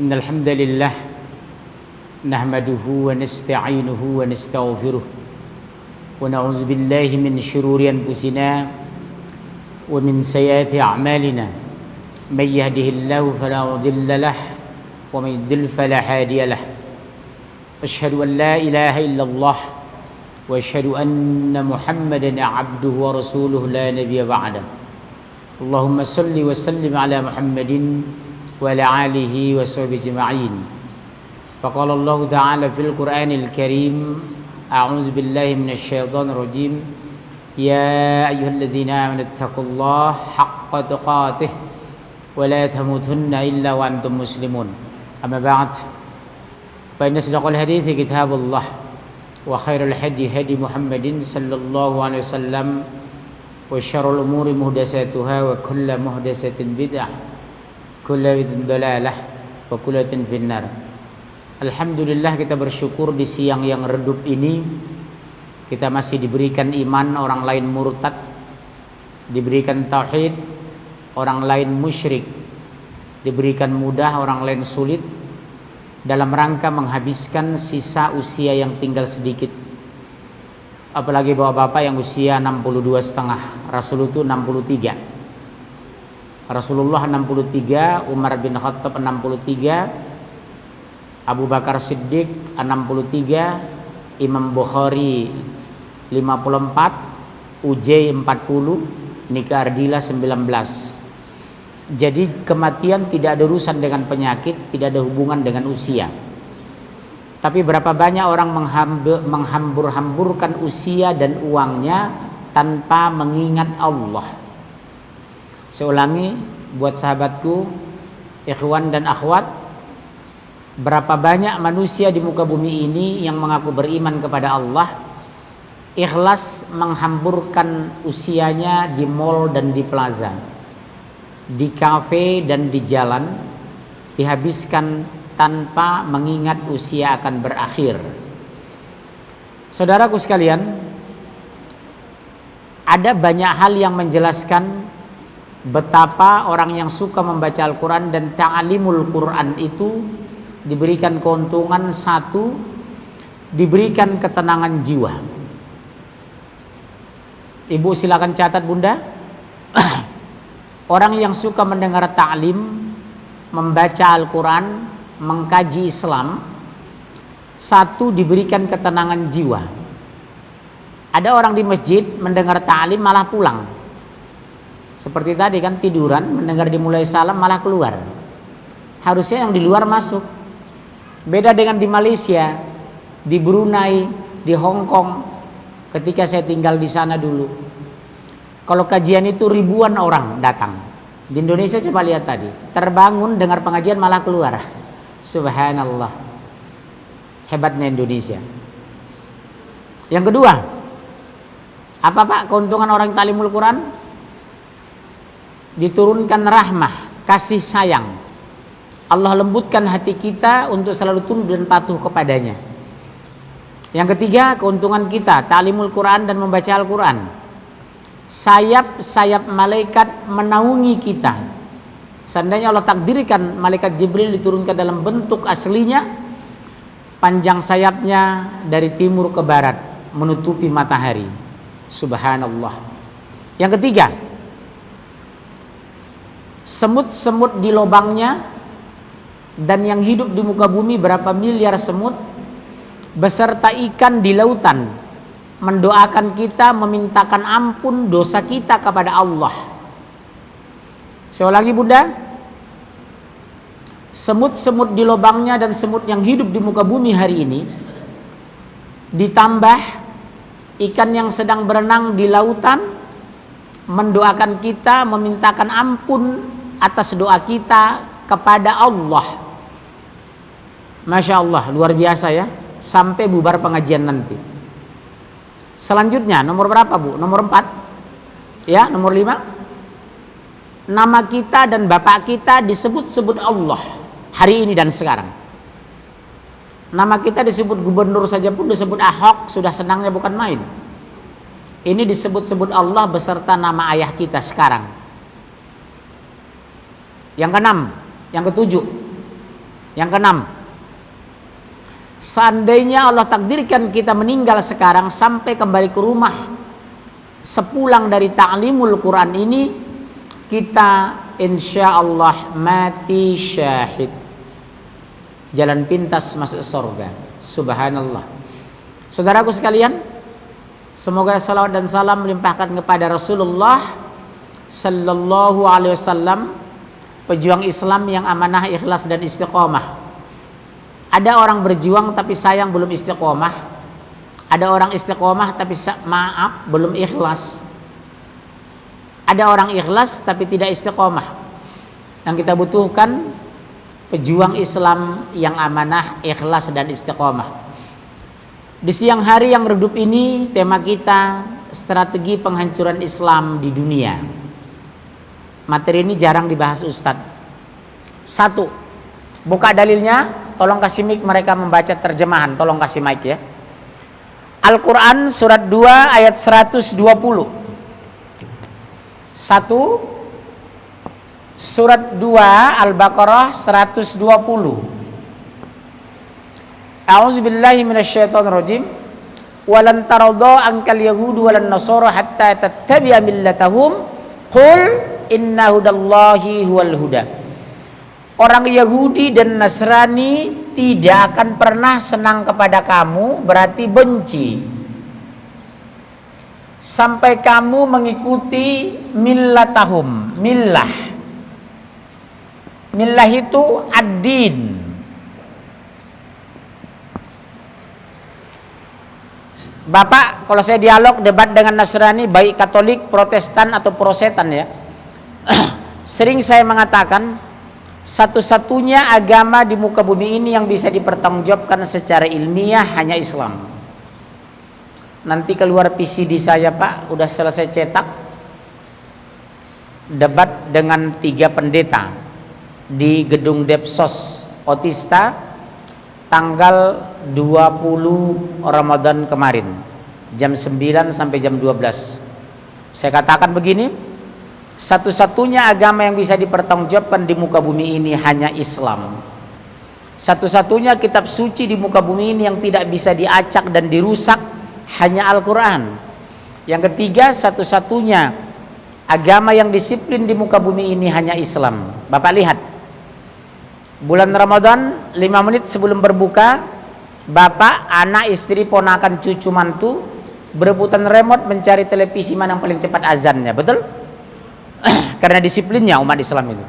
إن الحمد لله نحمده ونستعينه ونستغفره ونعوذ بالله من شرور أنفسنا ومن سيئات أعمالنا من يهده الله فلا مضل له ومن يضلل فلا هادي له أشهد أن لا إله إلا الله وأشهد أن محمدا عبده ورسوله لا نبي بعده اللهم صل وسلم على محمد وعلى آله وصحبه أجمعين فقال الله تعالى في القرآن الكريم أعوذ بالله من الشيطان الرجيم يا أيها الذين آمنوا اتقوا الله حق تقاته ولا تموتن إلا وأنتم مسلمون أما بعد فإن أصدق الحديث كتاب الله وخير الهدي هدي محمد صلى الله عليه وسلم وشر الأمور محدثاتها وكل محدثة بدعة كل bid'ah dalalah wa kullu finnar. Alhamdulillah, kita bersyukur di siang yang redup ini kita masih diberikan iman, orang lain murtad, diberikan tauhid, orang lain musyrik, diberikan mudah, orang lain sulit, dalam rangka menghabiskan sisa usia yang tinggal sedikit. Apalagi bapak-bapak yang usia 62,5, Rasul itu 63. Rasulullah 63, Umar bin Khattab 63, Abu Bakar Siddiq 63, Imam Bukhari 54, Ujay 40, Nika Ardila 19. Jadi kematian tidak ada urusan dengan penyakit, tidak ada hubungan dengan usia. Tapi berapa banyak orang menghambur-hamburkan usia dan uangnya tanpa mengingat Allah. Saya ulangi buat sahabatku, ikhwan dan akhwat, berapa banyak manusia di muka bumi ini yang mengaku beriman kepada Allah, ikhlas menghamburkan usianya di mall dan di plaza, di kafe dan di jalan, dihabiskan tanpa mengingat usia akan berakhir. Saudaraku sekalian, ada banyak hal yang menjelaskan betapa orang yang suka membaca Al-Quran dan ta'alimul Quran itu diberikan keuntungan satu, diberikan ketenangan jiwa. Ibu silakan catat, Bunda. Orang yang suka mendengar ta'lim, membaca Al-Quran, mengkaji Islam, satu, diberikan ketenangan jiwa. Ada orang di masjid mendengar ta'lim malah pulang. Seperti tadi kan, tiduran, mendengar dimulai salam malah keluar. Harusnya yang di luar masuk. Beda dengan di Malaysia, di Brunei, di Hong Kong. Ketika saya tinggal di sana dulu, kalau kajian itu ribuan orang datang. Di Indonesia coba lihat tadi, terbangun dengar pengajian malah keluar. Subhanallah, hebatnya Indonesia. Yang kedua, apa Pak keuntungan orang ta'limul Quran? Diturunkan rahmah, kasih sayang. Allah lembutkan hati kita untuk selalu tunduk dan patuh kepadanya. Yang ketiga, keuntungan kita ta'limul Quran dan membaca Al-Quran. Sayap-sayap malaikat menaungi kita. Seandainya Allah takdirkan malaikat Jibril diturunkan dalam bentuk aslinya, panjang sayapnya dari timur ke barat menutupi matahari. Subhanallah. Yang ketiga, semut-semut di lubangnya, dan yang hidup di muka bumi berapa miliar semut beserta ikan di lautan mendoakan kita, memintakan ampun dosa kita kepada Allah. Saya ulangi, Bunda. Semut-semut di lubangnya dan semut yang hidup di muka bumi hari ini, ditambah ikan yang sedang berenang di lautan mendoakan kita, memintakan ampun atas doa kita kepada Allah. Masya Allah, luar biasa ya. Sampai bubar pengajian nanti. Selanjutnya, nomor berapa Bu? Nomor 4? Ya, nomor 5. Nama kita dan bapak kita disebut-sebut Allah hari ini dan sekarang. Nama kita disebut gubernur saja pun disebut Ahok, sudah senangnya bukan main. Ini disebut-sebut Allah beserta nama ayah kita sekarang. Yang keenam, yang ketujuh, Yang keenam, seandainya Allah takdirkan kita meninggal sekarang sampai kembali ke rumah sepulang dari ta'limul Quran ini, kita insya Allah mati syahid, jalan pintas masuk surga. Subhanallah. Saudaraku sekalian, semoga salawat dan salam melimpahkan kepada Rasulullah sallallahu alaihi wasallam, pejuang Islam yang amanah, ikhlas dan istiqomah. Ada orang berjuang tapi sayang belum istiqomah. Ada orang istiqomah tapi maaf belum ikhlas. Ada orang ikhlas tapi tidak istiqomah. Yang kita butuhkan pejuang Islam yang amanah, ikhlas dan istiqomah. Di siang hari yang redup ini, tema kita strategi penghancuran Islam di dunia. Materi ini jarang dibahas Ustadz. Satu, buka dalilnya. Tolong kasih mic mereka membaca terjemahan. Tolong kasih mic ya. Al-Quran surat 2 ayat 120. Satu, surat 2 Al-Baqarah 120. A'udzubillahi minasyaitonirrajim. Walan taradha ankal yahudu walan nasara hatta tattabi'a millatahum qul inna hudallahi huwal huda. Orang Yahudi dan Nasrani tidak akan pernah senang kepada kamu, berarti benci, sampai kamu mengikuti millatahum. Millah itu ad-din. Bapak, kalau saya dialog debat dengan Nasrani, baik Katolik, Protestan atau Prosetan ya, sering saya mengatakan satu-satunya agama di muka bumi ini yang bisa dipertanggungjawabkan secara ilmiah hanya Islam. Nanti keluar PCD saya Pak, udah selesai cetak, debat dengan 3 pendeta di gedung Depsos Otista tanggal 20 Ramadan kemarin, jam 9 sampai jam 12. Saya katakan begini, satu-satunya agama yang bisa dipertanggungjawabkan di muka bumi ini hanya Islam. Satu-satunya kitab suci di muka bumi ini yang tidak bisa diacak dan dirusak hanya Al-Quran. Yang ketiga, satu-satunya agama yang disiplin di muka bumi ini hanya Islam. Bapak lihat, bulan Ramadan 5 menit sebelum berbuka, bapak, anak, istri, ponakan, cucu, mantu berebutan remote mencari televisi mana yang paling cepat azannya. Betul? Karena disiplinnya umat Islam itu.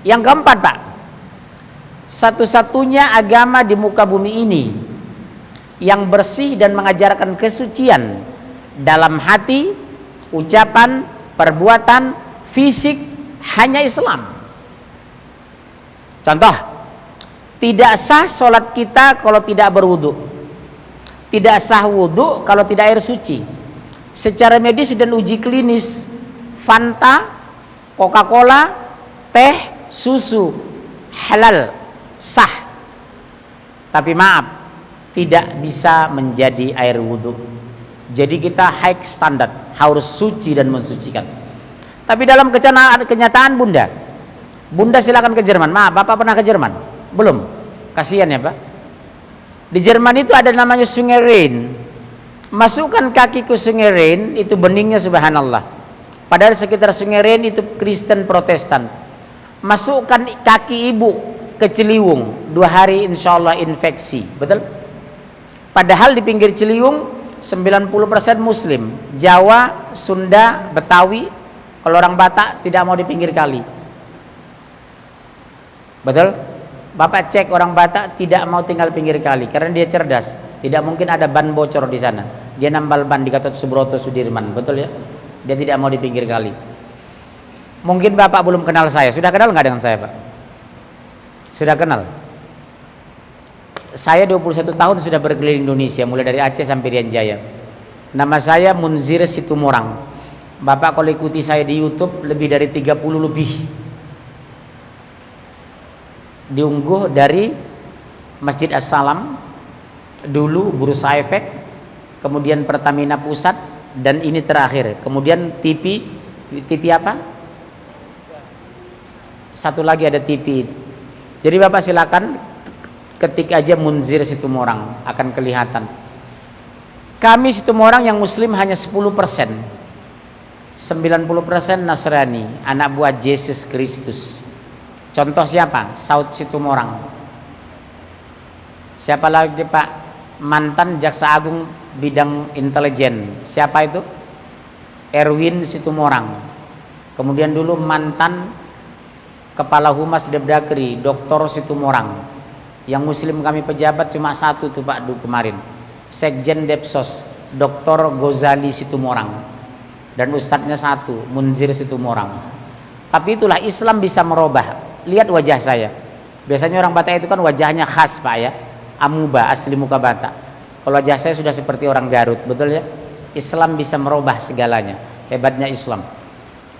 Yang keempat Pak, satu-satunya agama di muka bumi ini yang bersih dan mengajarkan kesucian dalam hati, ucapan, perbuatan, fisik hanya Islam. Contoh, tidak sah sholat kita kalau tidak berwudu. Tidak sah wudu kalau tidak air suci. Secara medis dan uji klinis, Fanta, Coca-Cola, teh, susu halal, sah. Tapi maaf, tidak bisa menjadi air wudhu. Jadi kita high standard, harus suci dan mensucikan. Tapi dalam kenyataan Bunda silakan ke Jerman. Maaf, Bapak pernah ke Jerman? Belum? Kasihan ya Pak. Di Jerman itu ada namanya Sungai Rhein. Masukkan kaki ke Sungai Rhein, itu beningnya subhanallah. Padahal sekitar Sungai Rhein itu Kristen Protestan. Masukkan kaki ibu ke Ciliwung, 2 hari insya Allah infeksi. Betul? Padahal di pinggir Ciliwung 90% Muslim, Jawa, Sunda, Betawi. Kalau orang Batak tidak mau di pinggir kali. Betul? Bapak cek orang Batak tidak mau tinggal pinggir kali karena dia cerdas. Tidak mungkin ada ban bocor di sana. Dia nambal ban di Gatot Subroto Sudirman. Betul ya? Dia tidak mau di pinggir kali. Mungkin Bapak belum kenal saya. Sudah kenal nggak dengan saya Pak? Sudah kenal. Saya 21 tahun sudah berkeliling Indonesia, mulai dari Aceh sampai Rian Jaya. Nama saya Munzir Situmorang. Bapak kalau ikuti saya di YouTube lebih dari 30 lebih. Diunggah dari Masjid As-Salam, dulu Bursa Efek, kemudian Pertamina Pusat, dan ini terakhir. Kemudian TV apa? Satu lagi ada TV. Jadi Bapak silakan ketik aja Munzir Situmorang, akan kelihatan. Kami Situmorang yang muslim hanya 10%. 90% Nasrani, anak buah Yesus Kristus. Contoh siapa? Saud Situmorang. Siapa lagi Pak? Mantan Jaksa Agung bidang intelijen. Siapa itu? Erwin Situmorang. Kemudian dulu mantan Kepala Humas Depdagri, Dr. Situmorang. Yang muslim kami pejabat cuma satu tuh Pak kemarin. Sekjen Depsos, Dr. Gozali Situmorang. Dan ustadznya satu, Munzir Situmorang. Tapi itulah Islam bisa merubah. Lihat wajah saya. Biasanya orang Batak itu kan wajahnya khas Pak ya, amuba, asli muka Batak. Kalau wajah saya sudah seperti orang Garut, betul ya? Islam bisa merubah segalanya. Hebatnya Islam.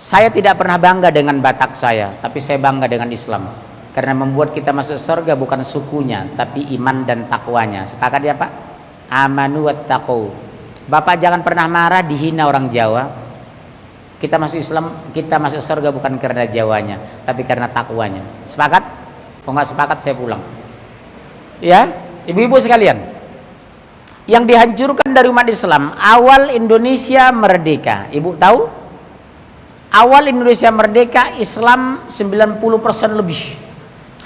Saya tidak pernah bangga dengan Batak saya, tapi saya bangga dengan Islam. Karena membuat kita masuk surga bukan sukunya, tapi iman dan takwanya. Sepakat ya Pak? Amanu wattaqu. Bapak jangan pernah marah dihina orang Jawa. Kita masuk Islam, kita masuk surga bukan karena Jawanya, tapi karena takwanya. Sepakat? Kalau nggak sepakat saya pulang. Ya, ibu-ibu sekalian, yang dihancurkan dari umat Islam awal Indonesia merdeka. Ibu tahu? Awal Indonesia merdeka Islam 90% lebih,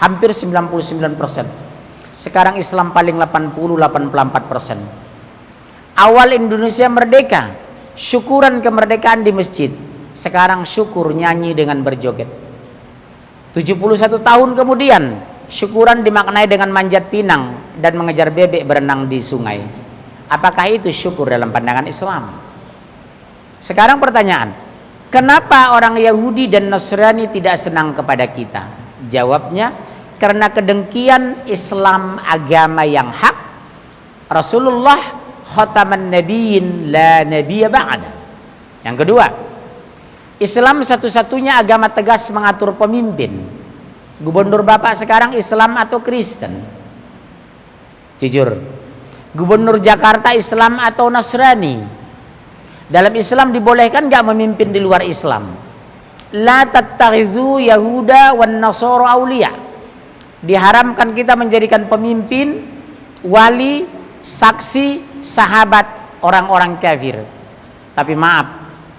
hampir 99%. Sekarang Islam paling 80-84%. Awal Indonesia merdeka, syukuran kemerdekaan di masjid. Sekarang syukur nyanyi dengan berjoget. 71 tahun kemudian, syukuran dimaknai dengan manjat pinang dan mengejar bebek berenang di sungai. Apakah itu syukur dalam pandangan Islam? Sekarang pertanyaan, kenapa orang Yahudi dan Nasrani tidak senang kepada kita? Jawabnya, karena kedengkian Islam agama yang hak. Rasulullah khataman nabiyyin la nabiyya ba'da. Yang kedua, Islam satu-satunya agama tegas mengatur pemimpin. Gubernur Bapak sekarang Islam atau Kristen? Jujur. Gubernur Jakarta Islam atau Nasrani? Dalam Islam dibolehkan gak memimpin di luar Islam? La tattakhizu yahuda wan nasara auliya. Diharamkan kita menjadikan pemimpin, wali, saksi, sahabat orang-orang kafir. Tapi maaf,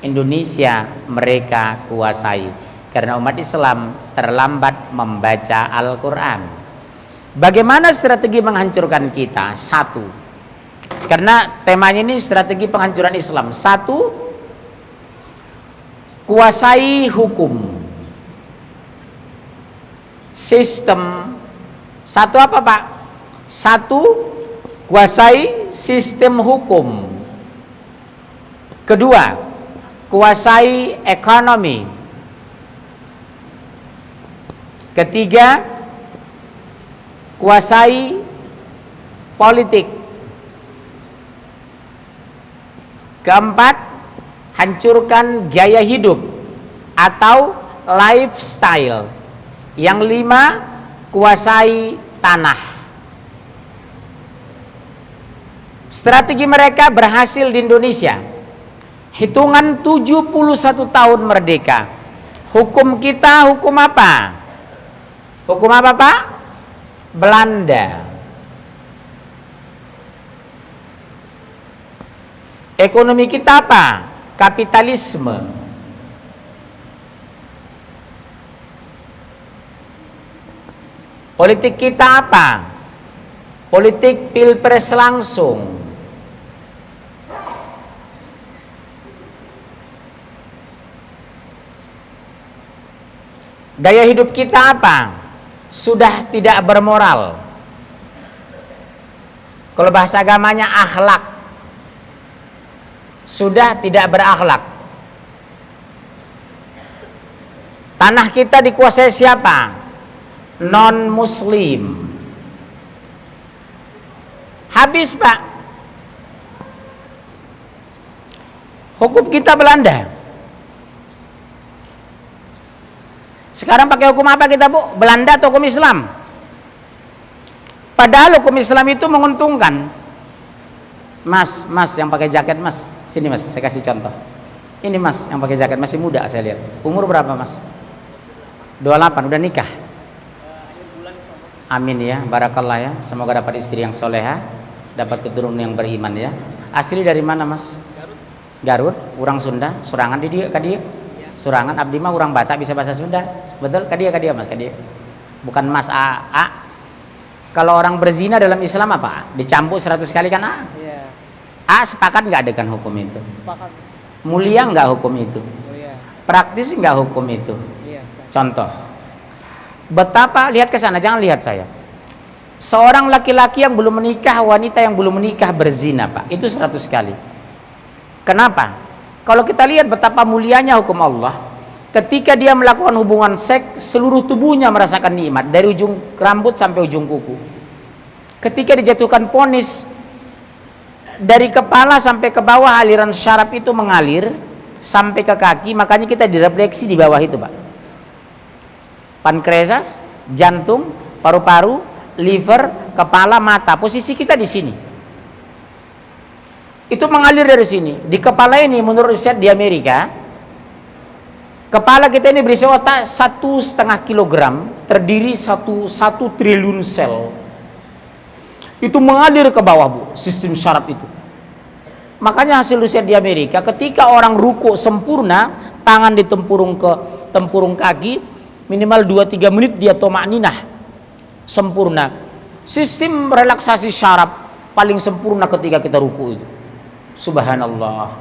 Indonesia mereka kuasai karena umat Islam terlambat membaca Al-Quran. Bagaimana strategi menghancurkan kita? Satu, karena temanya ini strategi penghancuran Islam. Satu, kuasai hukum. Sistem. Satu apa Pak? Satu, kuasai sistem hukum. Kedua, kuasai ekonomi. Ketiga, kuasai politik. Keempat, hancurkan gaya hidup atau lifestyle. Yang lima, kuasai tanah. Strategi mereka berhasil di Indonesia. Hitungan 71 tahun merdeka. Hukum kita hukum apa? Hukum apa Pak? Belanda. Ekonomi kita apa? Kapitalisme. Politik kita apa? Politik pilpres langsung. Gaya hidup kita apa? Sudah tidak bermoral. Kalau bahasa agamanya akhlak. Sudah tidak berakhlak. Tanah kita dikuasai siapa? Non muslim. Habis Pak. Hukum kita Belanda. Sekarang pakai hukum apa kita Bu? Belanda atau hukum Islam? Padahal hukum Islam itu menguntungkan. Mas yang pakai jaket Mas. Sini Mas, saya kasih contoh. Ini Mas yang pakai jaket, masih muda saya lihat. Umur berapa Mas? 28, udah nikah? Amin ya, barakallah ya. Semoga dapat istri yang soleha, dapat keturunan yang beriman ya. Asli dari mana mas? Garut. Orang Sunda. Surangan di dia, kadia. Surangan. Abdi mah orang Batak bisa bahasa Sunda. Betul? Kadia mas, kadia. Bukan mas A. Kalau orang berzina dalam Islam apa? Dicampur 100 kali kan A? Iya. A sepakat nggak dengan hukum itu? Sepakat. Mulia nggak hukum itu? Mulia. Praktis nggak hukum itu? Iya. Contoh, betapa, lihat ke sana, jangan lihat saya. Seorang laki-laki yang belum menikah, wanita yang belum menikah berzina, Pak, itu 100 kali. Kenapa? Kalau kita lihat betapa mulianya hukum Allah, ketika dia melakukan hubungan seks, seluruh tubuhnya merasakan nikmat dari ujung rambut sampai ujung kuku. Ketika dijatuhkan vonis, dari kepala sampai ke bawah aliran syaraf itu mengalir sampai ke kaki, makanya kita direfleksi di bawah itu, Pak. Pankreas, jantung, paru-paru, liver, kepala, mata, posisi kita di sini. Itu mengalir dari sini. Di kepala ini menurut riset di Amerika, kepala kita ini berisi otak 1,5 kilogram, terdiri 1 triliun sel. Itu mengalir ke bawah, Bu, sistem syaraf itu. Makanya hasil riset di Amerika, ketika orang ruku sempurna, tangan ditempurung ke tempurung kaki, minimal 2-3 menit dia tomakninah sempurna. Sistem relaksasi syaraf paling sempurna ketika kita ruku itu. Subhanallah.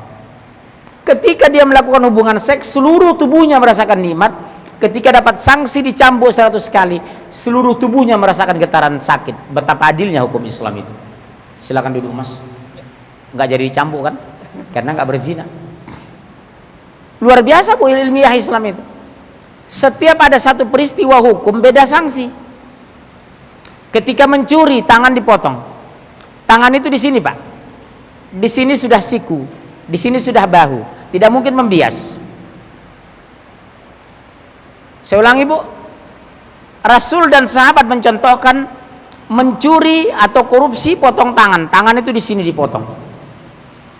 Ketika dia melakukan hubungan seks, seluruh tubuhnya merasakan nikmat. Ketika dapat sanksi dicambuk 100 kali, seluruh tubuhnya merasakan getaran sakit. Betapa adilnya hukum Islam itu. Silakan duduk, Mas. Nggak jadi dicambuk kan? Karena nggak berzina. Luar biasa, Bu, ilmiah Islam itu. Setiap ada satu peristiwa hukum, beda sanksi. Ketika mencuri, tangan dipotong. Tangan itu di sini, Pak. Di sini sudah siku, di sini sudah bahu, tidak mungkin membias. Saya ulangi, Bu, Rasul dan sahabat mencontohkan mencuri atau korupsi, potong tangan. Tangan itu di sini dipotong.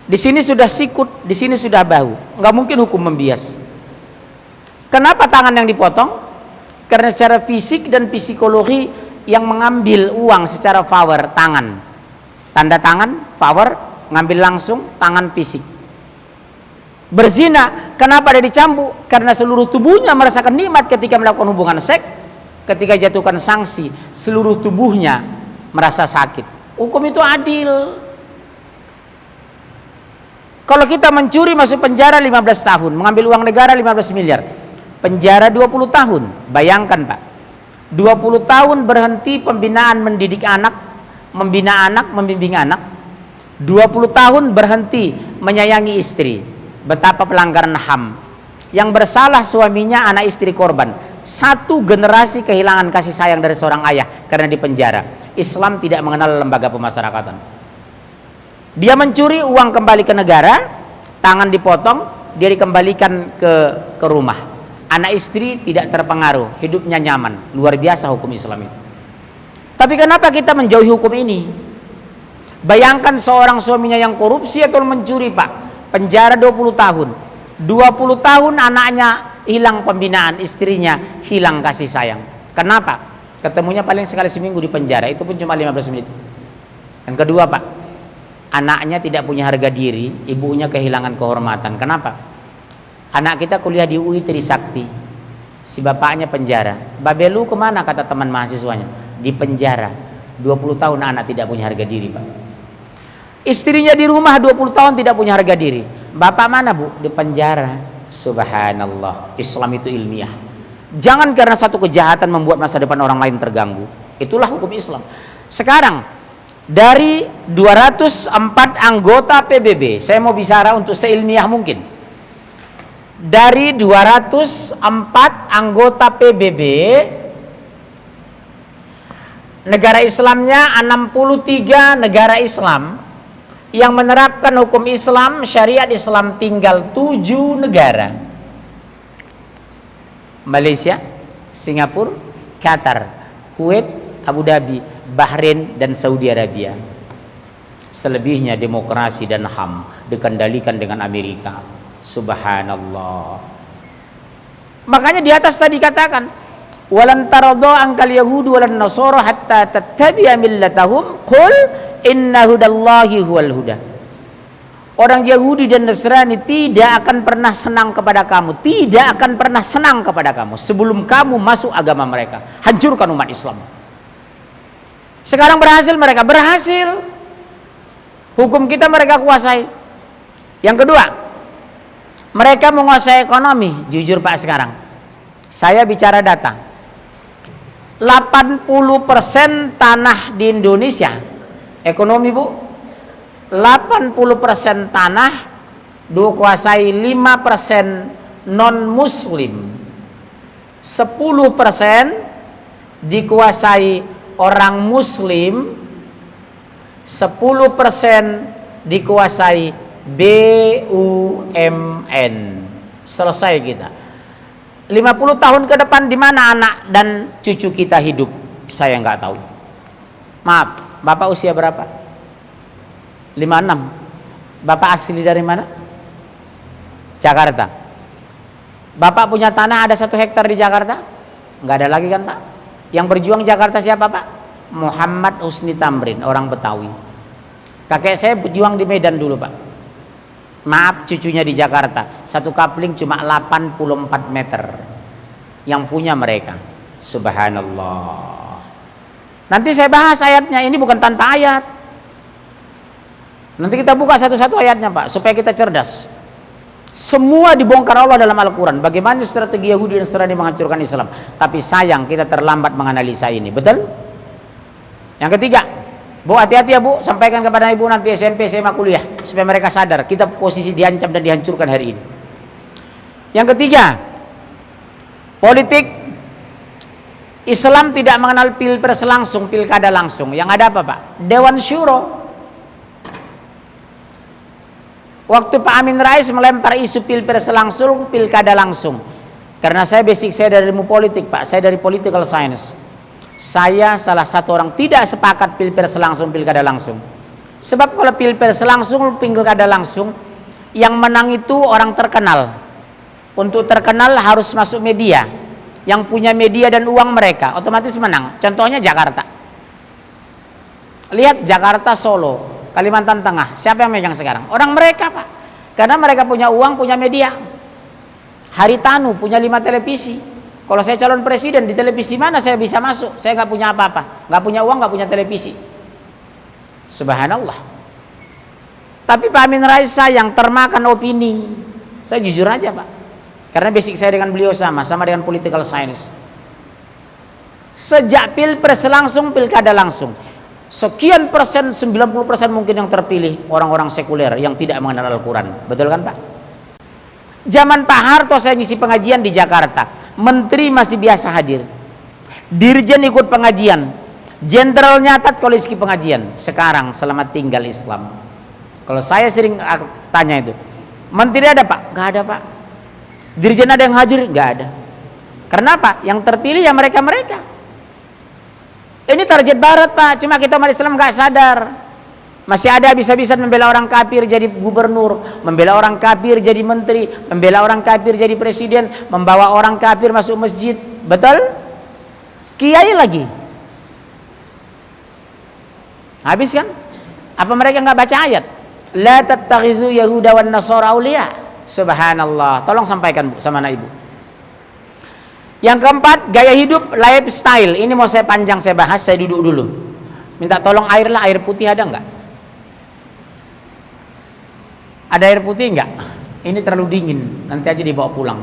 Di sini sudah sikut, di sini sudah bahu. Nggak mungkin hukum membias. Kenapa tangan yang dipotong? Karena secara fisik dan psikologi yang mengambil uang secara power tangan. Tanda tangan, power, ngambil langsung tangan fisik. Berzina, kenapa dia dicambuk? Karena seluruh tubuhnya merasakan nikmat ketika melakukan hubungan seks. Ketika jatuhkan sanksi, seluruh tubuhnya merasa sakit. Hukum itu adil. Kalau kita mencuri masuk penjara 15 tahun, mengambil uang negara 15 miliar, penjara 20 tahun. Bayangkan, Pak, 20 tahun berhenti pembinaan mendidik anak, membina anak, membimbing anak. 20 tahun berhenti menyayangi istri. Betapa pelanggaran HAM. Yang bersalah suaminya, anak istri korban. 1 generasi kehilangan kasih sayang dari seorang ayah karena di penjara. Islam tidak mengenal lembaga pemasyarakatan. Dia mencuri, uang kembali ke negara, tangan dipotong, dia dikembalikan ke rumah. Anak istri tidak terpengaruh, hidupnya nyaman. Luar biasa hukum Islam itu. Tapi kenapa kita menjauhi hukum ini? Bayangkan seorang suaminya yang korupsi atau mencuri, Pak, penjara 20 tahun. 20 tahun anaknya hilang pembinaan, istrinya hilang kasih sayang. Kenapa? Ketemunya paling sekali seminggu di penjara, itu pun cuma 15 menit. Yang kedua, Pak, anaknya tidak punya harga diri, ibunya kehilangan kehormatan. Kenapa? Anak kita kuliah di UI Trisakti, si bapaknya penjara. Babelu kemana, kata teman mahasiswanya? Di penjara. 20 tahun anak tidak punya harga diri, Pak. Istrinya di rumah 20 tahun tidak punya harga diri. Bapak mana, Bu? Di penjara. Subhanallah. Islam itu ilmiah. Jangan karena satu kejahatan membuat masa depan orang lain terganggu. Itulah hukum Islam. Sekarang, dari 204 anggota PBB, saya mau bicara untuk seilmiah mungkin. Dari 204 anggota PBB, negara Islamnya 63 negara Islam. Yang menerapkan hukum Islam, syariat Islam tinggal 7 negara. Malaysia, Singapura, Qatar, Kuwait, Abu Dhabi, Bahrain, dan Saudi Arabia. Selebihnya demokrasi dan HAM dikendalikan dengan Amerika. Subhanallah. Makanya di atas tadi katakan, Walan taradha ankal yahudu walan nasara hatta tattabi'a millatahum qul inna hudallahi huwal huda. Orang Yahudi dan Nasrani tidak akan pernah senang kepada kamu, tidak akan pernah senang kepada kamu sebelum kamu masuk agama mereka. Hancurkan umat Islam. Sekarang berhasil mereka, berhasil. Hukum kita mereka kuasai. Yang kedua, mereka menguasai ekonomi. Jujur Pak, sekarang saya bicara data, 80% tanah di Indonesia, ekonomi Bu, 80% tanah dikuasai 5% non muslim, 10% dikuasai orang muslim, 10% dikuasai BUMN. Selesai kita. 50 tahun ke depan di mana anak dan cucu kita hidup? Saya nggak tahu. Maaf, Bapak usia berapa? 56. Bapak asli dari mana? Jakarta. Bapak punya tanah ada 1 hektar di Jakarta? Nggak ada lagi kan Pak? Yang berjuang Jakarta siapa Pak? Muhammad Husni Tamrin, orang Betawi. Kakek saya berjuang di Medan dulu Pak. Maaf, cucunya di Jakarta. 1 kapling cuma 84 meter. Yang punya mereka. Subhanallah. Nanti saya bahas ayatnya, ini bukan tanpa ayat. Nanti kita buka satu-satu ayatnya Pak, supaya kita cerdas. Semua dibongkar Allah dalam Al-Quran. Bagaimana strategi Yahudi dan Nasrani menghancurkan Islam. Tapi sayang kita terlambat menganalisa ini. Betul? Yang ketiga, Bu, hati-hati ya Bu, sampaikan kepada Ibu nanti SMP, SMA, kuliah, supaya mereka sadar kita posisi diancam dan dihancurkan hari ini. Yang ketiga, politik Islam tidak mengenal pilpres langsung, pilkada langsung. Yang ada apa Pak? Dewan Syuro. Waktu Pak Amin Rais melempar isu pilpres langsung, pilkada langsung. Karena saya basic saya dari ilmu politik Pak, saya dari political science. Saya salah satu orang tidak sepakat pilpres langsung, pilkada langsung. Sebab kalau pilpres langsung, pilkada langsung, yang menang itu orang terkenal. Untuk terkenal harus masuk media. Yang punya media dan uang mereka otomatis menang. Contohnya Jakarta. Lihat Jakarta, Solo, Kalimantan Tengah, siapa yang megang sekarang? Orang mereka Pak, karena mereka punya uang, punya media. Haritanu punya 5 televisi. Kalau saya calon presiden, di televisi mana saya bisa masuk? Saya nggak punya apa-apa, nggak punya uang, nggak punya televisi. Subhanallah. Tapi Pak Amin Rais sayang termakan opini. Saya jujur aja Pak, karena basic saya dengan beliau sama dengan political science. Sejak pilpres langsung, pilkada langsung, sekian persen, 90% mungkin yang terpilih orang-orang sekuler yang tidak mengenal Al-Quran. Betul kan Pak? Zaman Pak Harto saya ngisi pengajian di Jakarta, menteri masih biasa hadir, dirjen ikut pengajian, jenderal nyatat kalau isi pengajian. Sekarang selamat tinggal Islam. Kalau saya sering tanya itu, menteri ada Pak? Nggak ada Pak. Dirjen ada yang hadir? Nggak ada. Kenapa? Yang terpilih ya mereka-mereka. Ini target barat Pak, cuma kita umat Islam nggak sadar. Masih ada habis-habisan membela orang kafir jadi gubernur, membela orang kafir jadi menteri, membela orang kafir jadi presiden, membawa orang kafir masuk masjid. Betul? Kiai lagi. Habis kan? Apa mereka nggak baca ayat? La tattakhizu yahuda wan nasara auliya. Subhanallah. Tolong sampaikan Bu sama anak Ibu. Yang keempat, gaya hidup, lifestyle. Ini mau saya panjang saya bahas, saya duduk dulu. Minta tolong air lah, air putih ada nggak? Ada air putih nggak? Ini terlalu dingin, nanti aja dibawa pulang.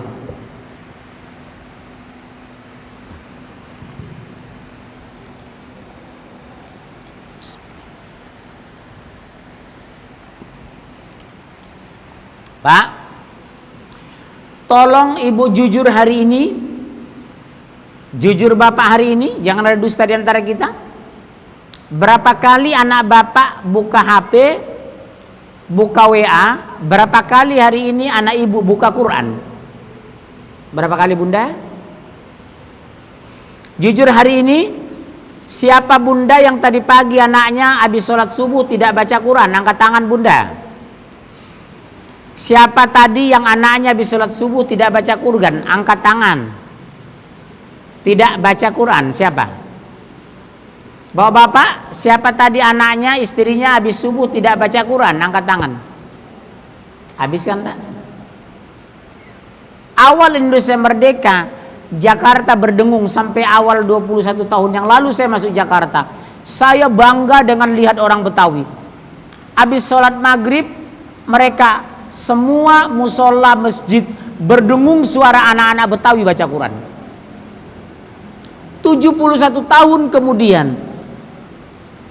Pak, tolong Ibu jujur hari ini, jujur Bapak hari ini, jangan ada dusta di antara kita. Berapa kali anak Bapak buka HP, buka WA, berapa kali hari ini anak Ibu buka Quran? Berapa kali Bunda? Jujur hari ini, siapa Bunda yang tadi pagi anaknya habis sholat subuh tidak baca Quran? Angkat tangan Bunda. Siapa tadi yang anaknya habis sholat subuh tidak baca Quran? Angkat tangan. tidak baca Quran? Siapa? Bapak-bapak, siapa tadi anaknya, istrinya habis subuh tidak baca Quran? Angkat tangan. Habis kan tak? Awal Indonesia merdeka, Jakarta berdengung sampai awal 21 tahun yang lalu saya masuk Jakarta. Saya bangga dengan lihat orang Betawi. Habis sholat maghrib, mereka semua musola masjid berdengung suara anak-anak Betawi baca Quran. 71 tahun kemudian,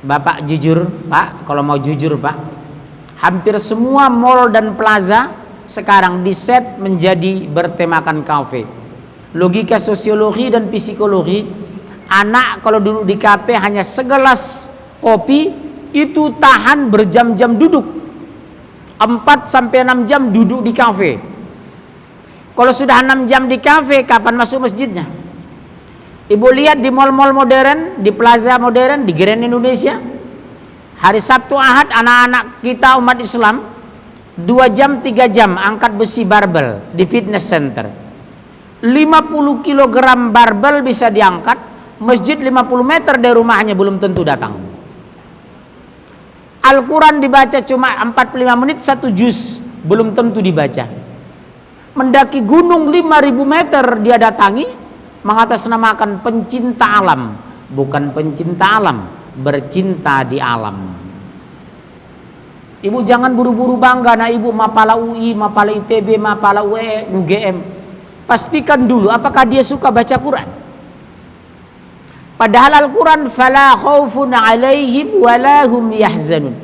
Bapak jujur Pak, kalau mau jujur Pak, hampir semua mall dan plaza sekarang diset menjadi bertemakan kafe. Logika sosiologi dan psikologi, anak kalau duduk di kafe hanya segelas kopi itu tahan berjam-jam duduk, 4-6 jam duduk di kafe. Kalau sudah 6 jam di kafe, kapan masuk masjidnya? Ibu lihat di mall-mall modern, di plaza modern, di Grand Indonesia, hari Sabtu Ahad anak-anak kita umat Islam 2 jam 3 jam angkat besi barbel di fitness center. 50 kg barbel bisa diangkat, masjid 50 meter dari rumahnya belum tentu datang. Al-Quran dibaca cuma 45 menit 1 juz, belum tentu dibaca. Mendaki gunung 5000 meter dia datangi, mengatasnamakan pencinta alam. Bukan pencinta alam, bercinta di alam. Ibu jangan buru-buru bangga, nah ibu mapala UI, mapala ITB, mapala UE, UGM. Pastikan dulu apakah dia suka baca Quran. Padahal Al-Quran fala khaufun alaihim wala hum yahzanun.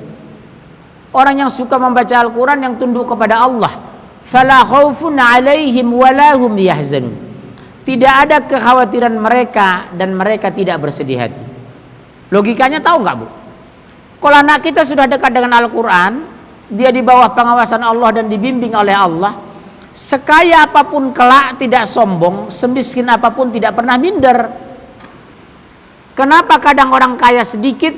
Orang yang suka membaca Al-Quran yang tunduk kepada Allah, fala khaufun alaihim wala hum yahzanun. Tidak ada kekhawatiran mereka dan mereka tidak bersedih hati. Logikanya tahu nggak Bu? Kalau anak kita sudah dekat dengan Al-Quran, dia di bawah pengawasan Allah dan dibimbing oleh Allah, sekaya apapun kelak tidak sombong, semiskin apapun tidak pernah minder. Kenapa kadang orang kaya sedikit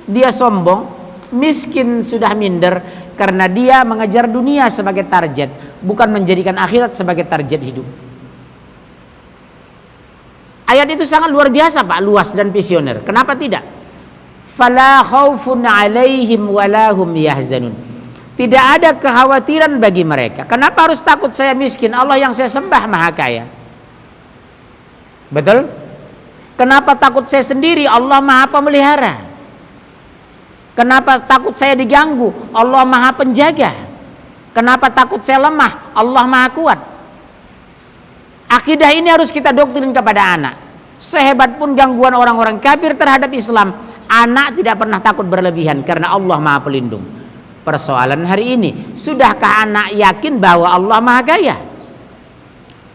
dia sombong, miskin sudah minder? Karena dia mengejar dunia sebagai target, bukan menjadikan akhirat sebagai target hidup. Ayat itu sangat luar biasa Pak, luas dan visioner. Kenapa tidak? Fala khaufun alaihim walahum yahzanun. Tidak ada kekhawatiran bagi mereka. Kenapa harus takut saya miskin? Allah yang saya sembah maha kaya. Betul? Kenapa takut saya sendiri? Allah maha pemelihara. Kenapa takut saya diganggu? Allah maha penjaga. Kenapa takut saya lemah? Allah maha kuat. Akidah ini harus kita doktrin kepada anak. Sehebat pun gangguan orang-orang kafir terhadap Islam, anak tidak pernah takut berlebihan karena Allah maha pelindung. Persoalan hari ini, sudahkah anak yakin bahwa Allah maha kaya?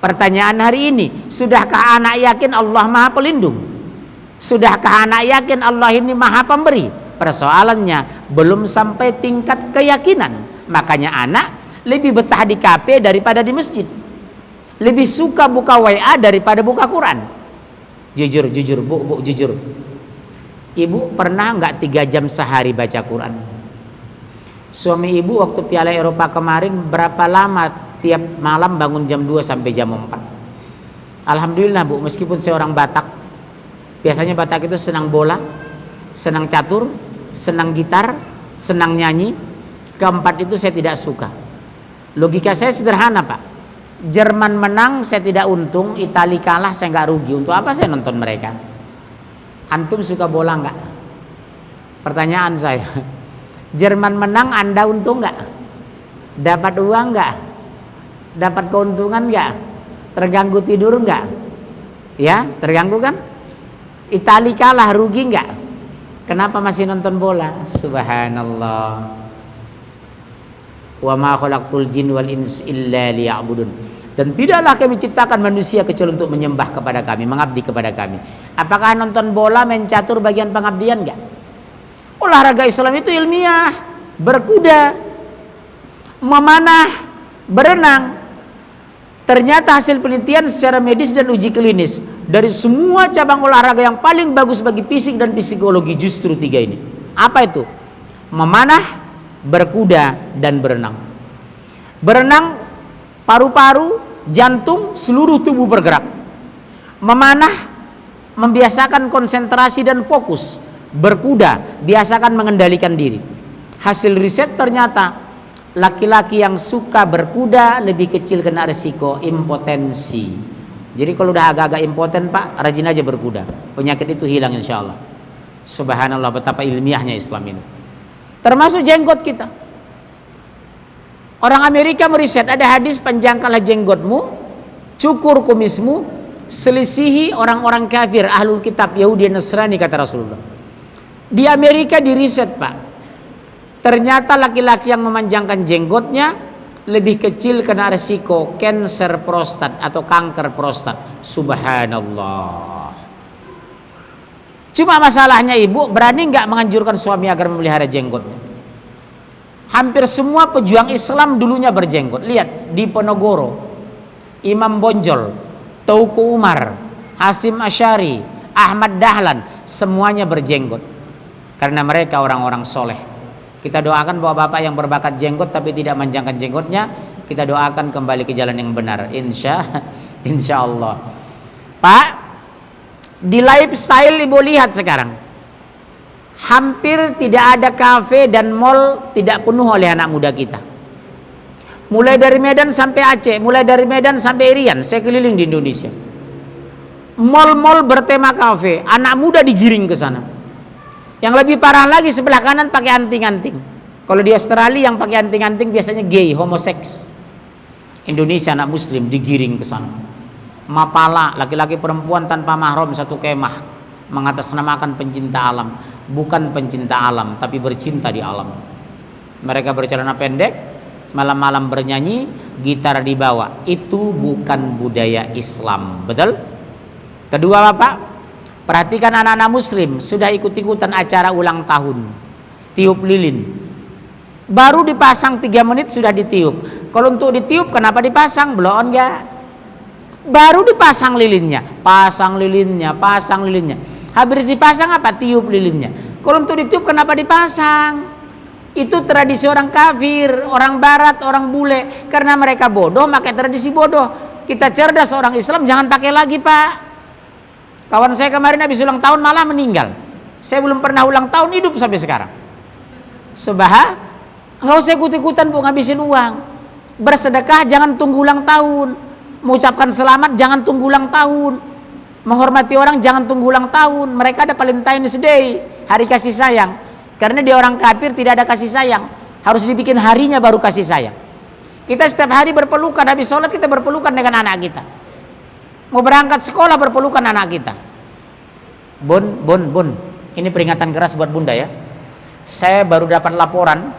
Pertanyaan hari ini, sudahkah anak yakin Allah maha pelindung? Sudahkah anak yakin Allah ini maha pemberi? Persoalannya belum sampai tingkat keyakinan. Makanya anak lebih betah di kafe daripada di masjid, lebih suka buka WA daripada buka Quran. Jujur bu, jujur. Ibu pernah nggak 3 jam sehari baca Quran? Suami ibu waktu Piala Eropa kemarin berapa lama tiap malam bangun jam 2 sampai jam 4? Alhamdulillah Bu, meskipun saya orang Batak, biasanya Batak itu senang bola, senang catur, senang gitar, senang nyanyi. Keempat itu saya tidak suka. Logika saya sederhana Pak, Jerman menang saya tidak untung, Italia kalah saya nggak rugi. Untuk apa saya nonton mereka? Antum suka bola nggak? Pertanyaan saya. Jerman menang Anda untung nggak? Dapat uang nggak? Dapat keuntungan nggak? Terganggu tidur nggak? Ya, terganggu kan? Italia kalah, rugi nggak? Kenapa masih nonton bola? Subhanallah. Wa ma khalaqtul jinna wal insa illa liya'budun. Dan tidaklah kami ciptakan manusia kecuali untuk menyembah kepada kami, mengabdi kepada kami. Apakah nonton bola, main catur bagian pengabdian enggak? Olahraga Islam itu ilmiah, berkuda, memanah, berenang. Ternyata hasil penelitian secara medis dan uji klinis, dari semua cabang olahraga yang paling bagus bagi fisik dan psikologi justru 3 ini. Apa itu? Memanah, berkuda, dan berenang. Berenang, paru-paru, jantung, seluruh tubuh bergerak. Memanah, membiasakan konsentrasi dan fokus. Berkuda, biasakan mengendalikan diri. Hasil riset ternyata laki-laki yang suka berkuda lebih kecil kena risiko impotensi. Jadi kalau udah agak-agak impoten Pak, rajin aja berkuda. Penyakit itu hilang insya Allah. Subhanallah, betapa ilmiahnya Islam ini. Termasuk jenggot kita. Orang Amerika meriset, ada hadis, panjangkanlah jenggotmu, cukur kumismu, selisihi orang-orang kafir, ahlul kitab, Yahudi dan Nasrani, kata Rasulullah. Di Amerika diriset Pak, ternyata laki-laki yang memanjangkan jenggotnya lebih kecil kena resiko kanker prostat atau kanker prostat. Subhanallah. Cuma masalahnya ibu berani nggak menganjurkan suami agar memelihara jenggotnya? Hampir semua pejuang Islam dulunya berjenggot. Lihat di Ponorogo, Imam Bonjol, Teuku Umar, Hasyim Asy'ari, Ahmad Dahlan, semuanya berjenggot karena mereka orang-orang soleh. Kita doakan bahwa bapak yang berbakat jenggot tapi tidak manjangkan jenggotnya, kita doakan kembali ke jalan yang benar, insya Allah. Pak, di lifestyle ibu lihat sekarang, hampir tidak ada kafe dan mall tidak penuh oleh anak muda kita. Mulai dari Medan sampai Aceh, mulai dari Medan sampai Irian, saya keliling di Indonesia. Mall-mall bertema kafe, anak muda digiring ke sana. Yang lebih parah lagi, sebelah kanan pakai anting-anting. Kalau di Australia yang pakai anting-anting biasanya gay, homoseks. Indonesia anak muslim digiring ke sana. Mapala, laki-laki perempuan tanpa mahram satu kemah, mengatasnamakan pencinta alam. Bukan pencinta alam, tapi bercinta di alam. Mereka bercelana pendek, malam-malam bernyanyi, gitar dibawa. Itu bukan budaya Islam, betul? Kedua Bapak, perhatikan anak-anak muslim sudah ikut-ikutan acara ulang tahun, tiup lilin. Baru dipasang 3 menit sudah ditiup. Kalau untuk ditiup kenapa dipasang? Belum enggak. Baru dipasang lilinnya, pasang lilinnya, pasang lilinnya. Habis dipasang apa? Tiup lilinnya. Kalau untuk ditiup kenapa dipasang? Itu tradisi orang kafir, orang barat, orang bule. Karena mereka bodoh, pakai tradisi bodoh. Kita cerdas orang Islam, jangan pakai lagi Pak. Kawan saya kemarin habis ulang tahun malah meninggal. Saya belum pernah ulang tahun, hidup sampai sekarang. Nggak usah ikut-ikutan Bu, ngabisin uang. Bersedekah jangan tunggu ulang tahun. Mengucapkan selamat jangan tunggu ulang tahun. Menghormati orang jangan tunggu ulang tahun. Mereka ada Valentine's Day, hari kasih sayang. Karena dia orang kafir tidak ada kasih sayang. Harus dibikin harinya baru kasih sayang. Kita setiap hari berpelukan, habis sholat kita berpelukan dengan anak kita. Mau berangkat sekolah berpelukan anak kita. Bun, ini peringatan keras buat bunda ya. Saya baru dapat laporan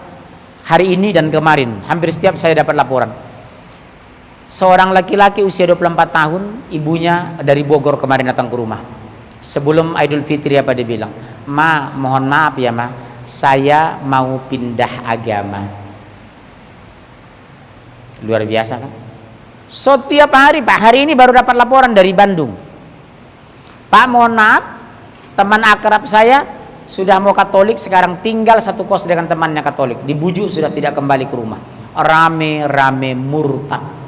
hari ini dan kemarin. Hampir setiap saya dapat laporan. Seorang laki-laki usia 24 tahun, ibunya dari Bogor kemarin datang ke rumah. Sebelum Idul Fitri apa dia bilang? Ma, mohon maaf ya Ma, saya mau pindah agama. Luar biasa kan? Setiap hari Pak, hari ini baru dapat laporan dari Bandung. Pak, mohon maaf, teman akrab saya sudah mau Katolik, sekarang tinggal satu kos dengan temannya Katolik. Dibujuk sudah tidak kembali ke rumah. Rame-rame murtad.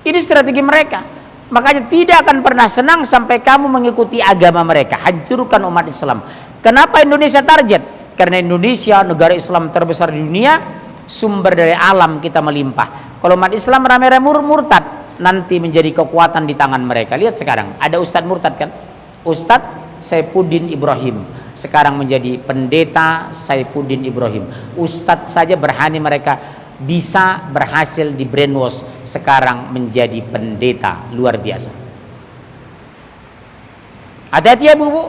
Ini strategi mereka. Makanya tidak akan pernah senang sampai kamu mengikuti agama mereka. Hancurkan umat Islam. Kenapa Indonesia target? Karena Indonesia negara Islam terbesar di dunia, sumber dari alam kita melimpah. Kalau umat Islam rame-rame murtad, nanti menjadi kekuatan di tangan mereka. Lihat sekarang, ada Ustadz murtad kan? Ustadz Saifuddin Ibrahim sekarang menjadi pendeta Saifuddin Ibrahim. Ustadz saja berani mereka bisa berhasil di brainwash, sekarang menjadi pendeta. Luar biasa. Hati-hati ya Bu.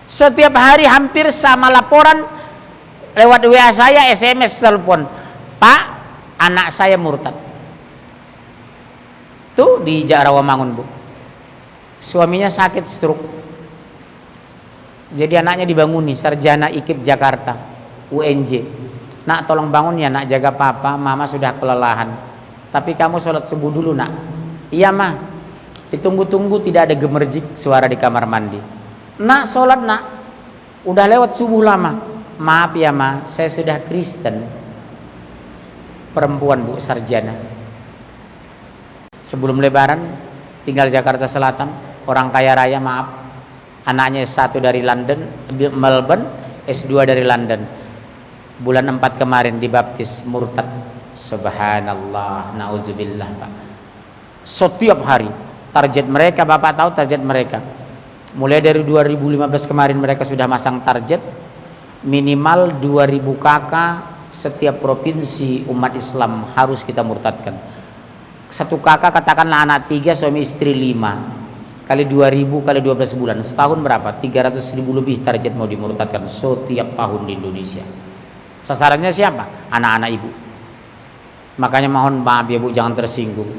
Setiap hari hampir sama laporan lewat WA saya, SMS, telepon. Pak, anak saya murtad. Tuh di Rawamangun Bu. Suaminya sakit stroke. Jadi anaknya dibanguni, sarjana IKIP Jakarta, UNJ. Nak tolong bangun ya nak, jaga papa, mama sudah kelelahan. Tapi kamu sholat subuh dulu nak. Iya mah. Ditunggu-tunggu tidak ada gemerjik suara di kamar mandi. Nak sholat nak, udah lewat subuh lama. Maaf ya ma, saya sudah Kristen. Perempuan Bu, sarjana. Sebelum lebaran tinggal Jakarta Selatan. orang kaya raya, maaf, anaknya S1 dari London, Melbourne, S2 dari London, bulan 4 kemarin dibaptis murtad. Subhanallah, nauzubillah Pak. Setiap hari target mereka, Bapak tahu target mereka, mulai dari 2015 kemarin mereka sudah masang target minimal 2000 kakak setiap provinsi umat Islam harus kita murtadkan. Satu kakak katakanlah anak 3, suami istri 5, kali 2000 kali 12 bulan, setahun berapa? 300.000 lebih target mau dimurtadkan setiap tahun di Indonesia. Sasarannya siapa? Anak-anak ibu. Makanya mohon maaf ya Bu, jangan tersinggung.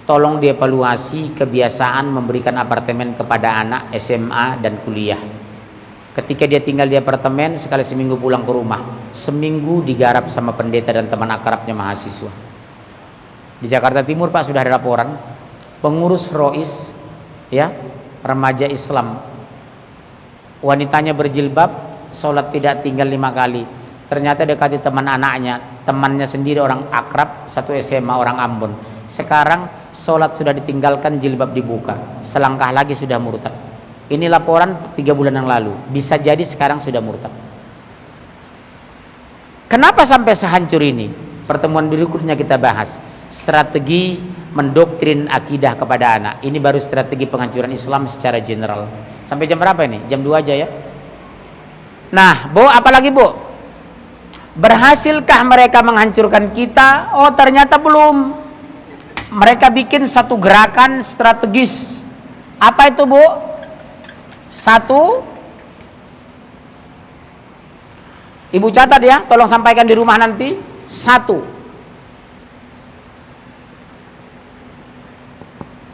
Tolong dievaluasi kebiasaan memberikan apartemen kepada anak SMA dan kuliah. Ketika dia tinggal di apartemen, sekali seminggu pulang ke rumah, seminggu digarap sama pendeta dan teman akrabnya mahasiswa. Di Jakarta Timur Pak sudah ada laporan pengurus Rois, ya, remaja Islam, wanitanya berjilbab, sholat tidak tinggal 5 kali. Ternyata dekati teman anaknya, temannya sendiri orang akrab, satu SMA orang Ambon. Sekarang sholat sudah ditinggalkan, jilbab dibuka, selangkah lagi sudah murtad. Ini laporan 3 bulan yang lalu, bisa jadi sekarang sudah murtad. Kenapa sampai sehancur ini? Pertemuan berikutnya kita bahas strategi mendoktrin akidah kepada anak. Ini baru strategi penghancuran Islam secara general. Sampai jam berapa ini? Jam 2 aja ya. Nah Bu, apalagi Bu? Berhasilkah mereka menghancurkan kita? Oh ternyata belum. Mereka bikin satu gerakan strategis. Apa itu Bu? Satu, Ibu catat ya, tolong sampaikan di rumah nanti. Satu,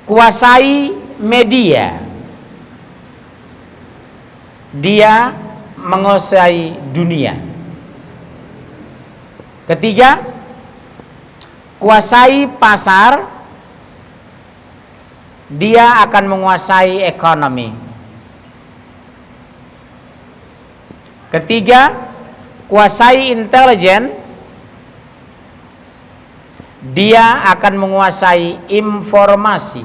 kuasai media. Dia menguasai dunia. Ketiga, kuasai pasar. Dia akan menguasai ekonomi. Ketiga, kuasai intelijen. Dia akan menguasai informasi.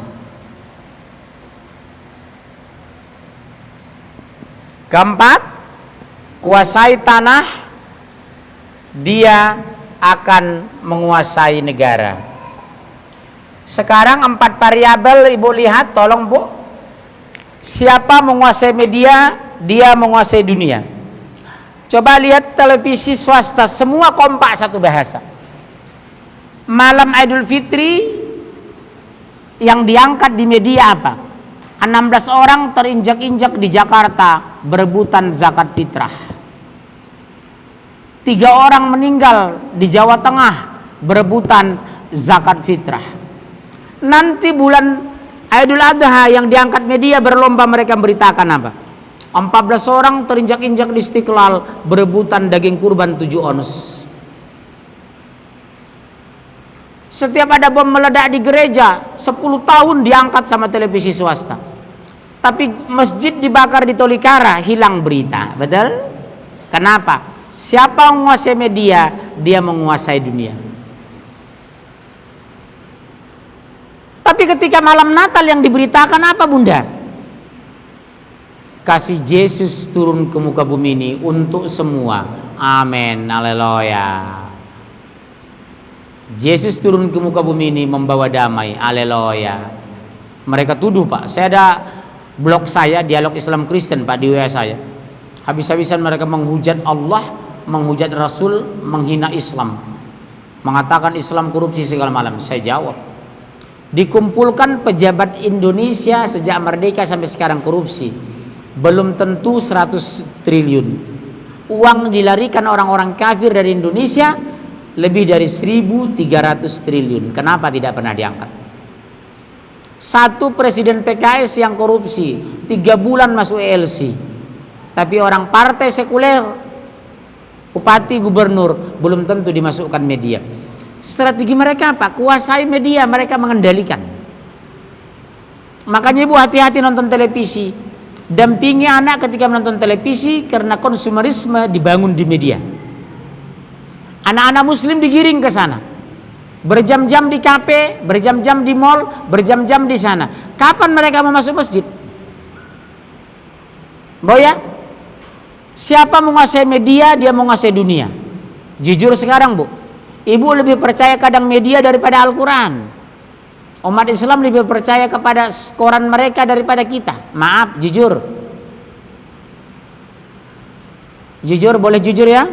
Keempat, kuasai tanah. Dia akan menguasai negara. Sekarang 4 variabel Ibu lihat, tolong Bu. Siapa menguasai media, dia menguasai dunia. Coba lihat televisi swasta, semua kompak satu bahasa. Malam Idul Fitri yang diangkat di media apa? 16 orang terinjak-injak di Jakarta berebutan zakat fitrah. 3 orang meninggal di Jawa Tengah berebutan zakat fitrah. Nanti bulan Idul Adha yang diangkat media berlomba mereka beritakan apa? 14 orang terinjak-injak di Istiqlal berebutan daging kurban 7 ons. Setiap ada bom meledak di gereja, 10 tahun diangkat sama televisi swasta. Tapi masjid dibakar di Tolikara, hilang berita. Betul? Kenapa? Siapa menguasai media, dia menguasai dunia. Tapi ketika malam Natal yang diberitakan apa Bunda? Kasih Yesus turun ke muka bumi ini untuk semua. Amin, haleluya. Yesus turun ke muka bumi ini membawa damai, haleluya. Mereka tuduh Pak, saya ada blog saya, Dialog Islam Kristen Pak di WA saya. Habis-habisan mereka menghujat Allah, menghujat Rasul, menghina Islam, mengatakan Islam korupsi segala malam. Saya jawab, dikumpulkan pejabat Indonesia sejak merdeka sampai sekarang korupsi belum tentu 100 triliun. Uang dilarikan orang-orang kafir dari Indonesia lebih dari 1.300 triliun. Kenapa tidak pernah diangkat? Satu presiden PKS yang korupsi 3 bulan masuk ELC, tapi orang partai sekuler, bupati, gubernur belum tentu dimasukkan media. Strategi mereka apa? Kuasai media, mereka mengendalikan. Makanya Ibu hati-hati nonton televisi. Dampingi anak ketika menonton televisi, karena konsumerisme dibangun di media. Anak-anak muslim digiring ke sana, berjam-jam di kafe, berjam-jam di mall, berjam-jam di sana. Kapan mereka mau masuk masjid? Boya, siapa menguasai media, dia menguasai dunia. Jujur sekarang Bu, ibu lebih percaya kadang media daripada Al-Quran. Umat Islam lebih percaya kepada koran mereka daripada kita. Maaf, jujur. Jujur, boleh jujur ya.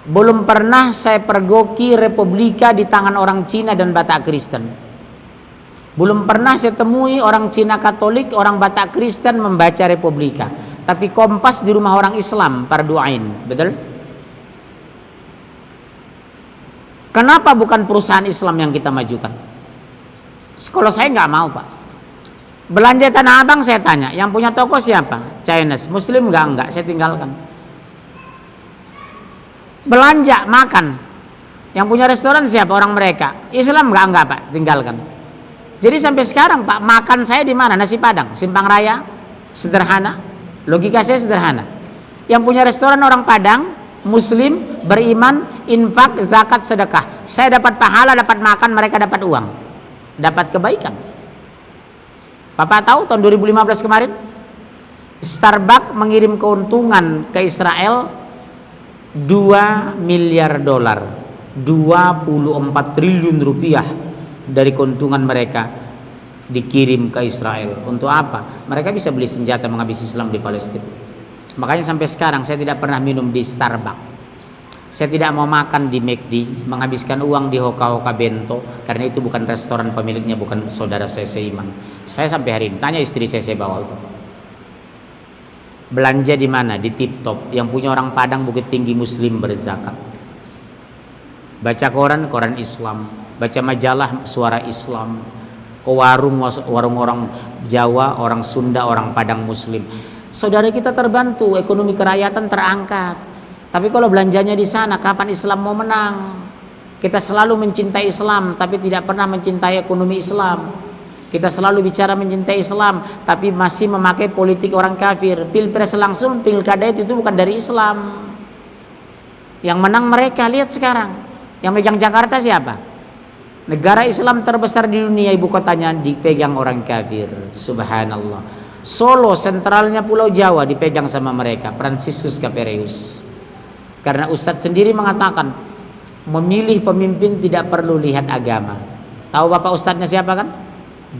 Belum pernah saya pergoki Republika di tangan orang Cina dan Batak Kristen. Belum pernah saya temui orang Cina Katolik, orang Batak Kristen membaca Republika. Tapi Kompas di rumah orang Islam, parduain, betul? Kenapa bukan perusahaan Islam yang kita majukan? Kalau saya nggak mau Pak. Belanja Tanah Abang saya tanya, yang punya toko siapa? Chinese, Muslim enggak, saya tinggalkan. Belanja makan, yang punya restoran siapa? Orang mereka. Islam enggak Pak, tinggalkan. Jadi sampai sekarang Pak, makan saya di mana? Nasi Padang, Simpang Raya, sederhana. Logika saya sederhana. Yang punya restoran orang Padang, Muslim, beriman, infak, zakat, sedekah. Saya dapat pahala, dapat makan, mereka dapat uang, dapat kebaikan. Bapak tahu tahun 2015 kemarin, Starbucks mengirim keuntungan ke Israel 2 miliar dolar, 24 triliun rupiah dari keuntungan mereka dikirim ke Israel. Untuk apa? Mereka bisa beli senjata menghabisi Islam di Palestina. Makanya sampai sekarang saya tidak pernah minum di Starbucks. Saya tidak mau makan di McD, menghabiskan uang di Hoka-Hoka Bento, karena itu bukan restoran pemiliknya, bukan saudara saya seiman. Saya sampai hari ini tanya istri saya bawa itu. Belanja di mana? Di Tip Top. Yang punya orang Padang, Bukit Tinggi, Muslim, berzakat. Baca koran, koran Islam. Baca majalah, Suara Islam. Ke warung orang Jawa, orang Sunda, orang Padang Muslim. Saudara kita terbantu, ekonomi kerakyatan terangkat. Tapi kalau belanjanya di sana, kapan Islam mau menang? Kita selalu mencintai Islam, tapi tidak pernah mencintai ekonomi Islam. Kita selalu bicara mencintai Islam, tapi masih memakai politik orang kafir. Pilpres langsung, pilkada itu bukan dari Islam. Yang menang mereka, lihat sekarang. Yang megang Jakarta siapa? Negara Islam terbesar di dunia, ibu kotanya dipegang orang kafir. Subhanallah. Solo, sentralnya Pulau Jawa, dipegang sama mereka, Franciscus Capereus. Karena Ustadz sendiri mengatakan, memilih pemimpin tidak perlu lihat agama. Tahu Bapak Ustadznya siapa kan?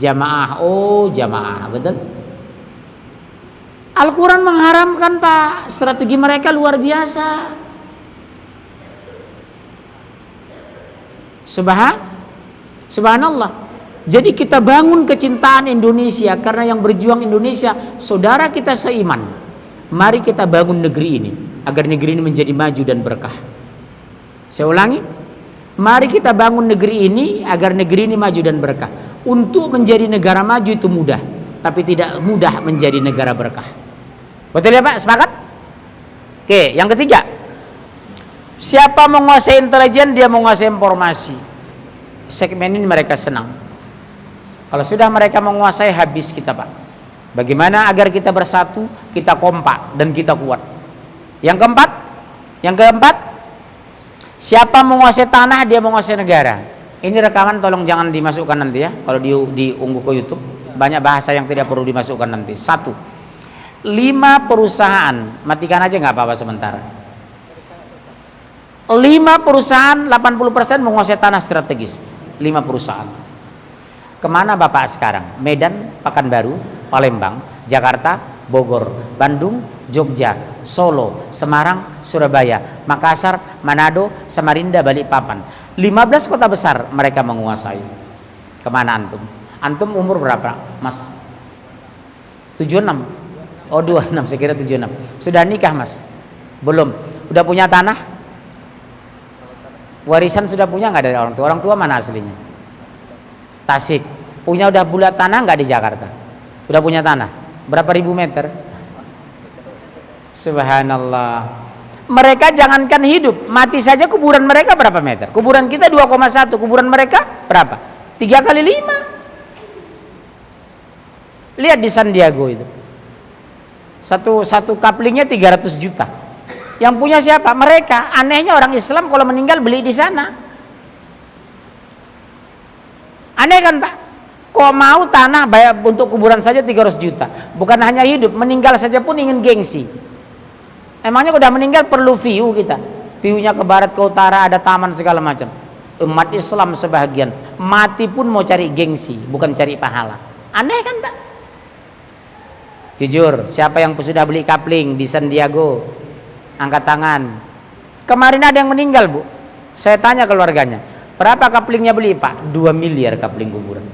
Jamaah. Oh, jamaah, betul. Al-Quran mengharamkan Pak. Strategi mereka luar biasa. Subhanallah. Jadi kita bangun kecintaan Indonesia, karena yang berjuang Indonesia saudara kita seiman. Mari kita bangun negeri ini agar negeri ini menjadi maju dan berkah. Saya ulangi, mari kita bangun negeri ini agar negeri ini maju dan berkah. Untuk menjadi negara maju itu mudah, tapi tidak mudah menjadi negara berkah. Betul ya Pak? Sepakat? Oke, yang ketiga, siapa menguasai intelijen, dia menguasai informasi. Segmen ini mereka senang. Kalau sudah mereka menguasai, habis kita Pak. Bagaimana agar kita bersatu, kita kompak dan kita kuat. Yang keempat, siapa menguasai tanah, dia menguasai negara. Ini rekaman tolong jangan dimasukkan nanti ya. Kalau diunggah ke YouTube, banyak bahasa yang tidak perlu dimasukkan nanti. 1. 5 perusahaan, matikan aja nggak apa-apa sebentar. 5 perusahaan, 80% menguasai tanah strategis. 5 perusahaan. Kemana Bapak sekarang? Medan, Pekanbaru, Palembang, Jakarta, Bogor, Bandung, Jogja, Solo, Semarang, Surabaya, Makassar, Manado, Samarinda, Balikpapan. 15 kota besar mereka menguasai. Kemana antum? Antum umur berapa Mas? 76. Oh 26, saya kira 76. Sudah nikah Mas? Belum. Udah punya tanah? Warisan sudah punya nggak dari orang tua? Orang tua mana aslinya? Tasik. Punya udah bulat tanah nggak di Jakarta? Udah punya tanah? Berapa ribu meter? Subhanallah. Mereka jangankan hidup, mati saja kuburan mereka berapa meter? Kuburan kita 2,1, kuburan mereka berapa? 3 kali 5. Lihat di San Diego itu. Satu kaplingnya 300 juta. Yang punya siapa? Mereka. Anehnya orang Islam kalau meninggal beli di sana. Aneh kan Pak? Kok mau tanah bayar untuk kuburan saja 300 juta? Bukan hanya hidup, meninggal saja pun ingin gengsi. Emangnya udah meninggal perlu view kita? View-nya ke barat, ke utara, ada taman segala macam. Umat Islam sebagian mati pun mau cari gengsi, bukan cari pahala. Aneh kan, Pak? Jujur, siapa yang sudah beli kapling di San Diego? Angkat tangan. Kemarin ada yang meninggal, Bu. Saya tanya keluarganya, berapa kaplingnya beli, Pak? 2 miliar kapling kuburan.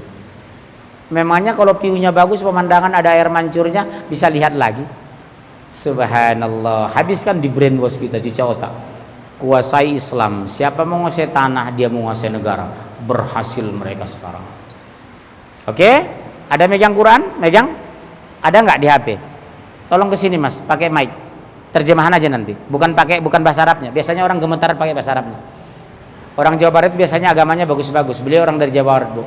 Memangnya kalau view-nya bagus, pemandangan ada air mancurnya, bisa lihat lagi. Subhanallah, habiskan di brainwash kita, cuci otak. Kuasai Islam, siapa mau menguasai tanah, dia menguasai negara. Berhasil mereka sekarang. Oke? Ada megang Quran? Megang? Ada nggak di HP? Tolong kesini Mas, pakai mic. Terjemahan aja nanti. Bukan bahasa Arabnya. Biasanya orang gemetar pakai bahasa Arabnya. Orang Jawa Barat biasanya agamanya bagus-bagus. Beliau orang dari Jawa Barat, Bu.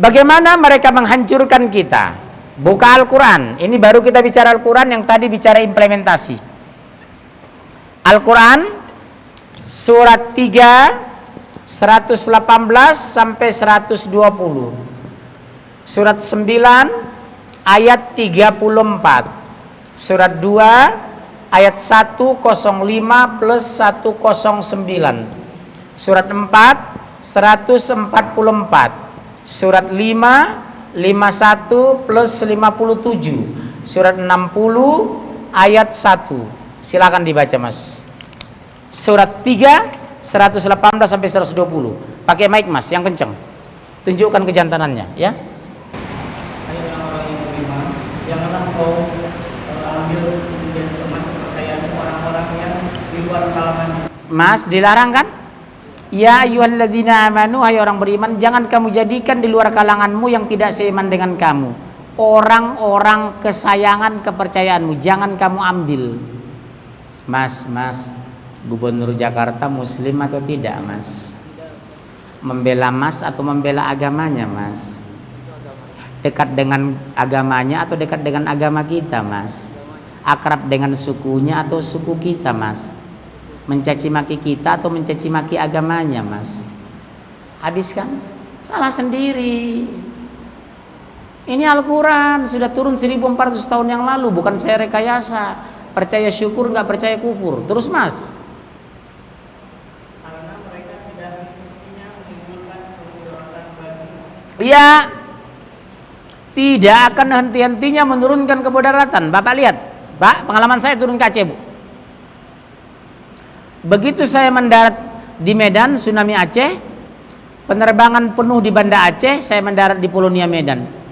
Bagaimana mereka menghancurkan kita? Buka Al-Quran. Ini baru kita bicara Al-Quran, yang tadi bicara implementasi. Al-Quran surat 3 118 sampai 120. Surat 9 ayat 34. Surat 2 ayat 105 plus 109. Surat 4 144. Surat 5 51 plus 57. Surat 60 ayat 1. Silakan dibaca Mas. Surat 3 118 sampai 120. Pakai mic Mas yang kencang. Tunjukkan kejantanannya ya. Ayo orang yang beriman, janganlah kau ambil menjadi teman kepercayaan orang-orang yang di luar kalangan. Mas dilarang kan? Ya ayyuhalladzina amanu, hai orang beriman, jangan kamu jadikan di luar kalanganmu yang tidak seiman dengan kamu orang-orang kesayangan kepercayaanmu, jangan kamu ambil. Mas, Gubernur Jakarta muslim atau tidak Mas? Membela Mas atau membela agamanya Mas? Dekat dengan agamanya atau dekat dengan agama kita Mas? Akrab dengan sukunya atau suku kita Mas? Mencaci maki kita atau mencaci maki agamanya Mas? Habis kan? Salah sendiri. Ini Al-Quran sudah turun 1400 tahun yang lalu, bukan saya rekayasa. Percaya syukur, nggak percaya kufur. Terus Mas? Karena mereka tidak menimbulkan kemudaratan bagi. Iya, tidak akan henti-hentinya menurunkan kemudaratan. Bapak lihat, Pak, pengalaman saya turun ke Aceh, Bu. Begitu saya mendarat di Medan, tsunami Aceh, penerbangan penuh di Banda Aceh, saya mendarat di Pulau Nia Medan.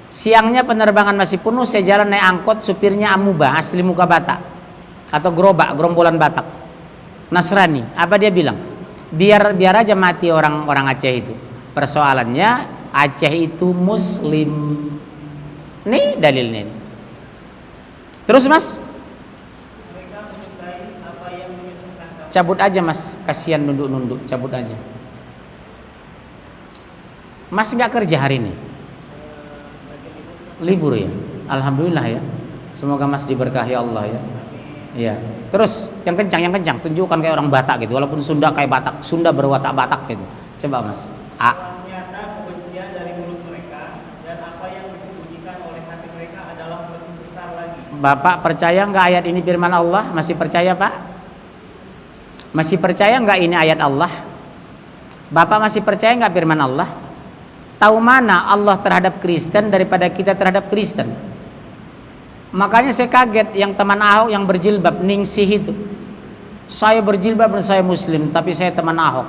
Siangnya penerbangan masih penuh, saya jalan naik angkot, supirnya Amuba, asli muka Batak atau gerobak, gerombolan Batak, Nasrani. Apa dia bilang? Biar aja mati orang Aceh itu. Persoalannya Aceh itu Muslim. Nih dalilnya. Terus Mas? Cabut aja Mas, kasihan nunduk-nunduk, cabut aja. Mas nggak kerja hari ini? Libur ya? Alhamdulillah ya. Semoga Mas diberkahi Allah ya. Iya. Terus yang kencang, tunjukkan kayak orang Batak gitu. Walaupun Sunda kayak Batak, Sunda berwatak Batak gitu. Coba Mas. Ternyata kebencian dari mulut mereka dan apa yang disembunyikan oleh hati mereka adalah lebih besar lagi. Bapak percaya nggak ayat ini firman Allah? Masih percaya Pak? Masih percaya nggak ini ayat Allah? Bapak masih percaya nggak firman Allah? Tahu mana Allah terhadap Kristen daripada kita terhadap Kristen? Makanya saya kaget yang teman Ahok yang berjilbab, Ningsih itu. Saya berjilbab dan saya Muslim, tapi saya teman Ahok.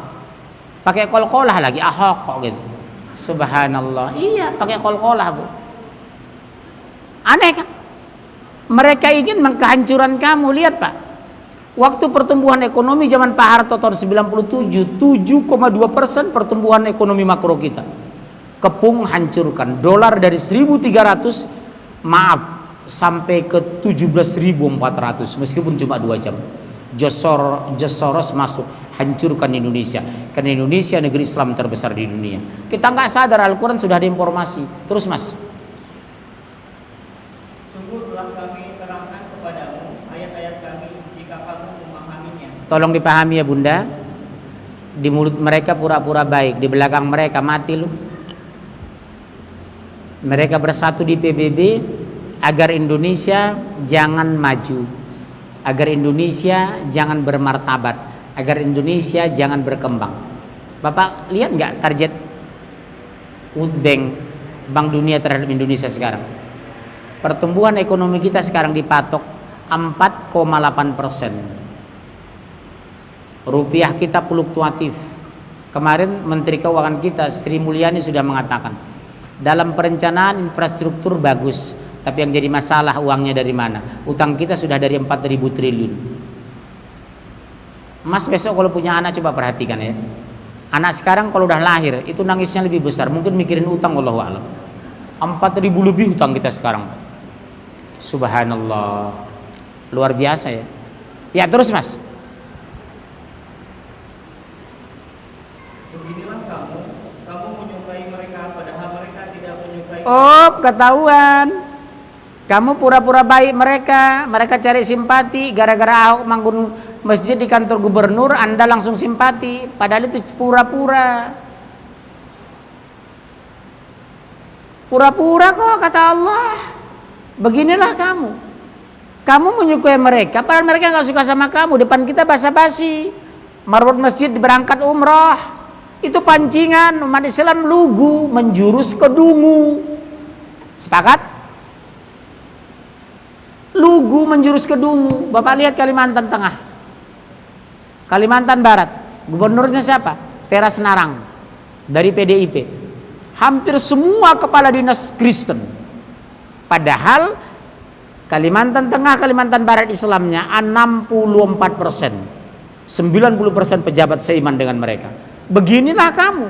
Pakai kol-kolah lagi, Ahok kok gitu. Subhanallah. Iya, pakai kol-kolah Bu. Aneh kan? Mereka ingin mengkehancuran kamu. Lihat Pak. Waktu pertumbuhan ekonomi zaman Pak Harto tahun 97, 7,2% pertumbuhan ekonomi makro kita. Kepung hancurkan. Dolar dari 1.300 maaf sampai ke 17.400 meskipun cuma 2 jam. Soros masuk, hancurkan Indonesia. Karena Indonesia negeri Islam terbesar di dunia. Kita nggak sadar Al-Quran sudah ada informasi. Terus Mas. Sungguh telah kami terangkan kepadamu ayat-ayat kami jika kamu memahaminya. Tolong dipahami ya Bunda. Di mulut mereka pura-pura baik, di belakang mereka mati lu. Mereka bersatu di PBB agar Indonesia jangan maju, agar Indonesia jangan bermartabat, agar Indonesia jangan berkembang. Bapak lihat nggak target World Bank, Bank Dunia terhadap Indonesia sekarang? Pertumbuhan ekonomi kita sekarang dipatok 4,8%. Rupiah kita fluktuatif. Kemarin Menteri Keuangan kita Sri Mulyani sudah mengatakan, dalam perencanaan infrastruktur bagus, tapi yang jadi masalah uangnya dari mana? Utang kita sudah dari 4.000 triliun. Mas besok kalau punya anak coba perhatikan ya. Anak sekarang kalau udah lahir itu nangisnya lebih besar, mungkin mikirin utang, wallahu a'lam. 4.000 lebih utang kita sekarang. Subhanallah, luar biasa ya. Ya terus Mas. Beginilah kamu menyukai mereka padahal mereka tidak menyukai. Oh, ketahuan. Kamu pura-pura baik mereka cari simpati gara-gara Ahok bangun masjid di kantor gubernur, Anda langsung simpati, padahal itu pura-pura. Pura-pura kok kata Allah. Beginilah kamu. Kamu menyukai mereka padahal mereka nggak suka sama kamu. Depan kita basa-basi. Marbot masjid berangkat umroh. Itu pancingan umat Islam lugu menjurus ke dungu. Sepakat? Lugu menjurus ke dungu. Bapak lihat Kalimantan Tengah, Kalimantan Barat, gubernurnya siapa? Teras Narang dari PDIP. Hampir semua kepala dinas Kristen. Padahal Kalimantan Tengah, Kalimantan Barat Islamnya 64%. 90% pejabat seiman dengan mereka. Beginilah kamu.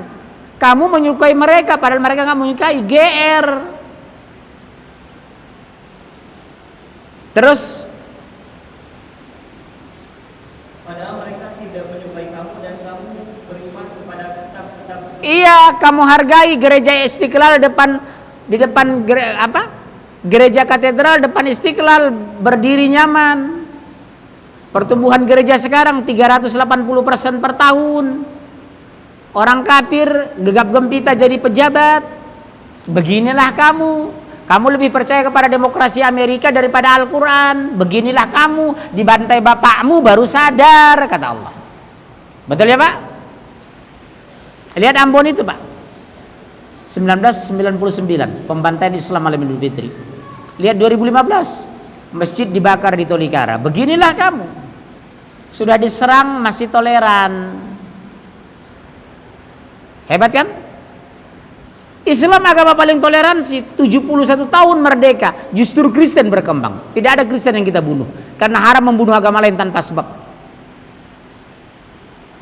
Kamu menyukai mereka padahal mereka nggak menyukai. GR. Terus Padahal mereka tidak menyukai kamu dan kamu beriman kepada kitab-kitab. iya, kamu hargai gereja Istiqlal di depan gereja katedral depan Istiqlal berdiri nyaman. Pertumbuhan gereja sekarang 380% per tahun. Orang kafir gegap gempita jadi pejabat. Beginilah kamu. Kamu lebih percaya kepada demokrasi Amerika daripada Al-Quran. Beginilah kamu, dibantai bapakmu baru sadar, kata Allah. Betul ya Pak? Lihat Ambon itu Pak, 1999 pembantaian Islam malam Idul Fitri. Lihat 2015 masjid dibakar di Tolikara. Beginilah kamu, sudah diserang masih toleran. Hebat kan? Islam agama paling toleransi. 71 tahun merdeka, justru Kristen berkembang. Tidak ada Kristen yang kita bunuh, karena haram membunuh agama lain tanpa sebab.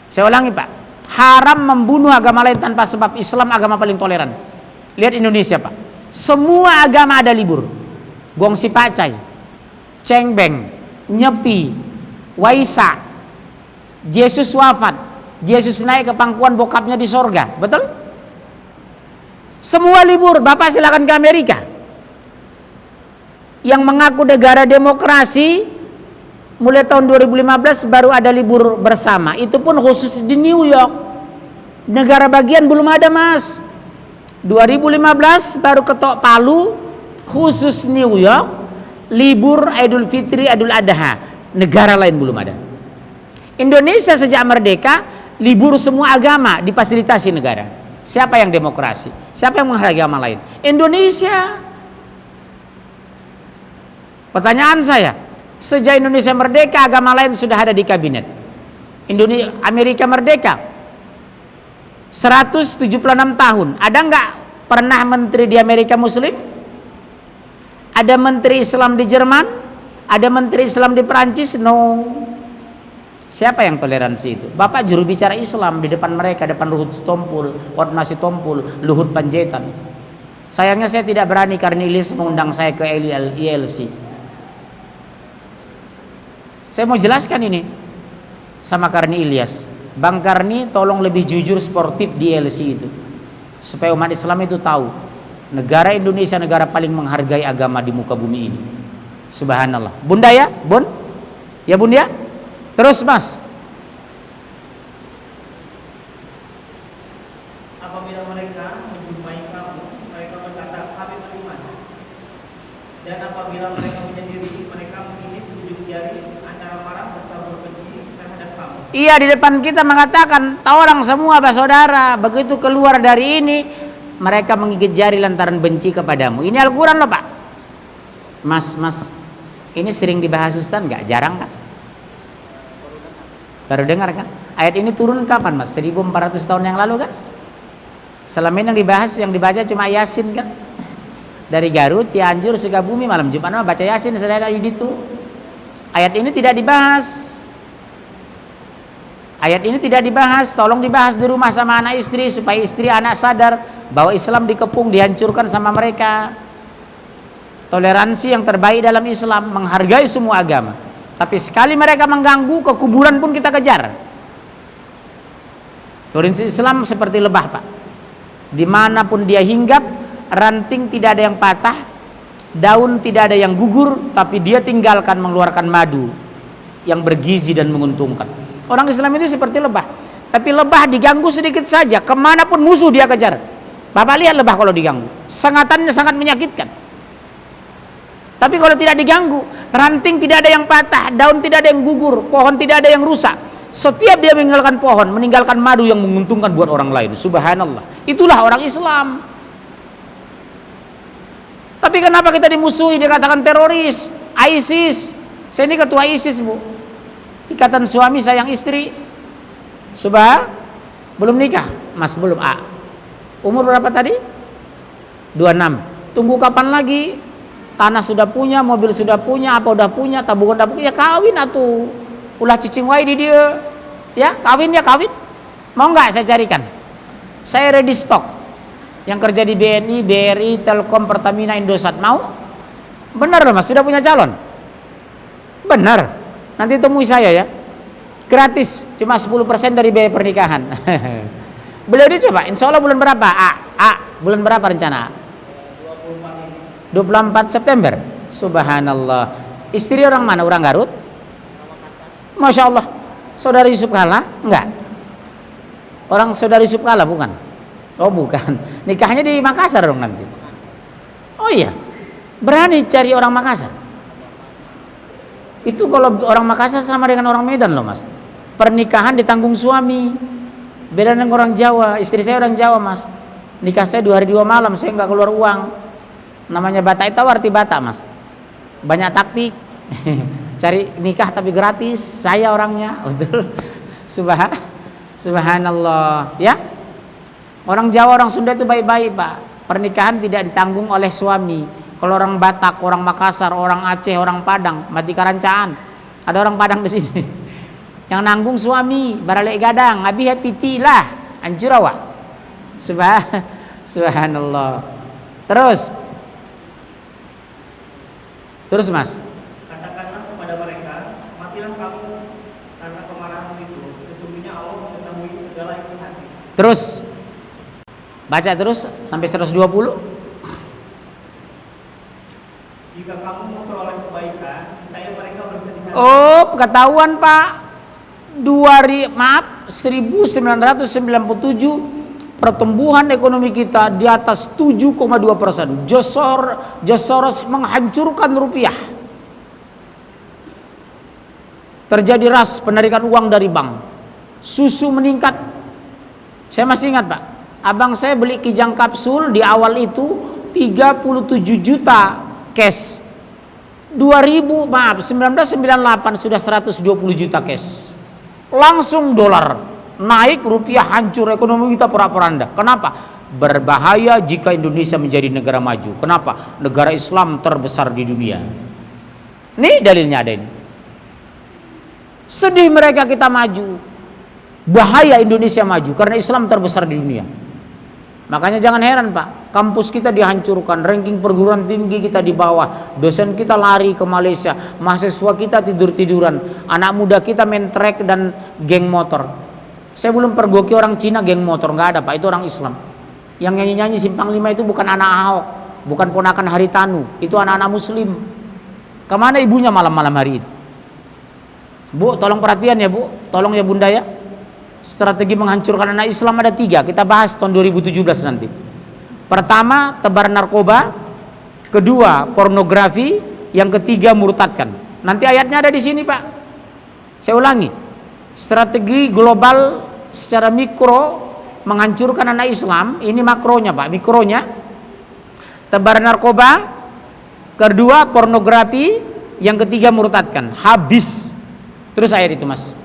Saya ulangi Pak, haram membunuh agama lain tanpa sebab. Islam agama paling toleran. Lihat Indonesia Pak, semua agama ada libur. Gongsi Pacai, Cengbeng, Nyepi, Waisak, Yesus wafat, Yesus naik ke pangkuan bokapnya di sorga. Betul? Semua libur. Bapak silakan ke Amerika yang mengaku negara demokrasi, mulai tahun 2015 baru ada libur bersama. Itu pun khusus di New York. Negara bagian belum ada Mas. 2015 baru ketok Palu, khusus New York, libur Idul Fitri, Idul Adha. Negara lain belum ada. Indonesia sejak merdeka libur semua agama difasilitasi negara. Siapa yang demokrasi? Siapa yang menghargai agama lain? Indonesia. Pertanyaan saya, sejak Indonesia merdeka agama lain sudah ada di kabinet. Amerika merdeka 176 tahun. Ada nggak pernah menteri di Amerika Muslim? Ada menteri Islam di Jerman? Ada menteri Islam di Perancis? No. Siapa yang toleransi itu? Bapak juru bicara Islam di depan mereka, depan Luhut Sitompul, Hotma Sitompul, Luhut Panjaitan. Sayangnya saya tidak berani karena Ilyas mengundang saya ke ILC. Saya mau jelaskan ini sama Karni Ilyas. Bang Karni tolong lebih jujur sportif di ILC itu, supaya umat Islam itu tahu negara Indonesia negara paling menghargai agama di muka bumi ini. Subhanallah. Bunda ya, Bun? Ya Bun ya? Terus Mas, Apabila mereka menjumpai kamu, mereka berkata kami Dan apabila mereka menyendiri, mereka mengisi ujung jari antara marah serta berbenci terhadap kamu. Iya, di depan kita mengatakan, tahu orang semua saudara, begitu keluar dari ini mereka menggigit jari lantaran benci kepadamu. Ini Al-Quran loh Pak. Mas, ini sering dibahas Ustaz nggak? Jarang kan? Baru dengar kan? Ayat ini turun kapan Mas? 1400 tahun yang lalu kan? Selama ini yang dibahas, yang dibaca cuma Yasin kan? Dari Garut, Cianjur, Sukabumi, malam Jumat baca Yasin, saudara itu. Ayat ini tidak dibahas. Ayat ini tidak dibahas. Tolong dibahas di rumah sama anak istri, supaya istri anak sadar bahwa Islam dikepung, dihancurkan sama mereka. Toleransi yang terbaik dalam Islam, menghargai semua agama. Tapi sekali mereka mengganggu, ke kuburan pun kita kejar. Toleransi Islam seperti lebah Pak. Dimanapun dia hinggap, ranting tidak ada yang patah, daun tidak ada yang gugur, tapi dia tinggalkan mengeluarkan madu yang bergizi dan menguntungkan. Orang Islam itu seperti lebah. Tapi lebah diganggu sedikit saja, kemanapun musuh dia kejar. Bapak lihat lebah kalau diganggu, sengatannya sangat menyakitkan. Tapi kalau tidak diganggu, ranting tidak ada yang patah, daun tidak ada yang gugur, pohon tidak ada yang rusak. Setiap dia meninggalkan pohon, meninggalkan madu yang menguntungkan buat orang lain. Subhanallah. Itulah orang Islam. Tapi kenapa kita dimusuhi, dikatakan teroris, ISIS? Saya ini ketua ISIS Bu. Ikatan suami sayang istri. Belum nikah? Mas belum. Umur berapa tadi? 26. Tunggu kapan lagi? Tanah sudah punya, mobil sudah punya, apa udah punya, tabungan udah punya, ya kawin atuh. Ulah cicing wae di dia. Ya, kawin ya kawin. Mau nggak saya carikan? Saya ready stock. Yang kerja di BNI, BRI, Telkom, Pertamina, Indosat, mau? Benar loh Mas, sudah punya calon. Benar. Nanti temui saya ya. Gratis, cuma 10% dari biaya pernikahan. Beliau dia coba, insya Allah bulan berapa? Bulan berapa rencana? 24 September. Subhanallah. Istri orang mana? Orang Garut? Masya Allah. Saudara Yusuf Kala? Enggak. Orang saudara Yusuf Kala bukan? Oh bukan. Nikahnya di Makassar dong nanti. Oh iya. Berani cari orang Makassar. Itu kalau orang Makassar sama dengan orang Medan loh Mas. Pernikahan ditanggung suami. Beda dengan orang Jawa. Istri saya orang Jawa Mas. Nikah saya 2 hari 2 malam, saya nggak keluar uang. Namanya bata itu arti bata Mas. Banyak taktik. Cari nikah tapi gratis, saya orangnya. Betul. Subhanallah. Ya. Orang Jawa, orang Sunda itu baik-baik Pak. Pernikahan tidak ditanggung oleh suami. Kalau orang Batak, orang Makassar, orang Aceh, orang Padang, mati karancaan. Ada orang Padang di sini. Yang nanggung suami, baralek gadang, abi happy lah, anjur awak. Subhanallah. Terus Mas. Katakanlah kepada mereka, matilah kamu karena kemarahan itu. Sesungguhnya Allah mengetahui segala isi hati. Terus. Baca terus sampai 120. Jika kamu memperoleh kebaikan, saya mereka bersedih hati. Oh, ketahuan Pak. 1997 pertumbuhan ekonomi kita di atas 7,2%. Josoros menghancurkan rupiah. Terjadi ras penarikan uang dari bank. Susu meningkat. Saya masih ingat Pak. Abang saya beli Kijang kapsul di awal itu 37 juta cash. 1998 sudah 120 juta cash. Langsung dolar naik, rupiah hancur, ekonomi kita porak-poranda. Kenapa? Berbahaya jika Indonesia menjadi negara maju. Kenapa? Negara Islam terbesar di dunia. Nih dalilnya ada ini. Sedih mereka kita maju. Bahaya Indonesia maju karena Islam terbesar di dunia. Makanya jangan heran Pak, kampus kita dihancurkan, ranking perguruan tinggi kita di bawah, dosen kita lari ke Malaysia, mahasiswa kita tidur-tiduran, anak muda kita main trek dan geng motor. Saya belum pergoki orang Cina geng motor, nggak ada Pak, itu orang Islam. Yang nyanyi-nyanyi Simpang 5 itu bukan anak Ahok, bukan ponakan Haritanu, itu anak-anak Muslim. Kemana ibunya malam-malam hari itu? Bu, tolong perhatian ya Bu, tolong ya Bunda ya. Strategi menghancurkan anak Islam ada 3, kita bahas tahun 2017 nanti. Pertama, tebar narkoba. Kedua, pornografi. Yang ketiga, murtadkan. Nanti ayatnya ada di sini, Pak. Saya ulangi. Strategi global secara mikro menghancurkan anak Islam. Ini makronya, Pak. Mikronya, tebar narkoba. Kedua, pornografi. Yang ketiga, murtadkan. Habis. Terus ayat itu, Mas.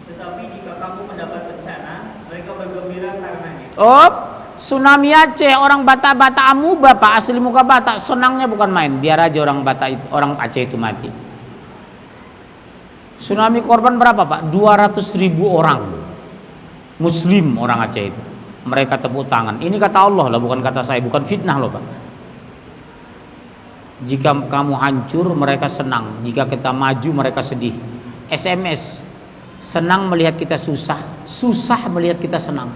Tetapi jika kamu mendapat bencana, mereka bergembira karenanya. Oh, tsunami Aceh, orang Batak-Batak amuba, Pak, asli muka Batak, senangnya bukan main. Biar aja orang Batak itu, orang Aceh itu mati. Tsunami korban berapa, Pak? 200.000 orang Muslim orang Aceh itu. Mereka tepuk tangan. Ini kata Allah lah, bukan kata saya, bukan fitnah loh, Pak. Jika kamu hancur, mereka senang. Jika kita maju, mereka sedih. SMS, senang melihat kita susah, susah melihat kita senang.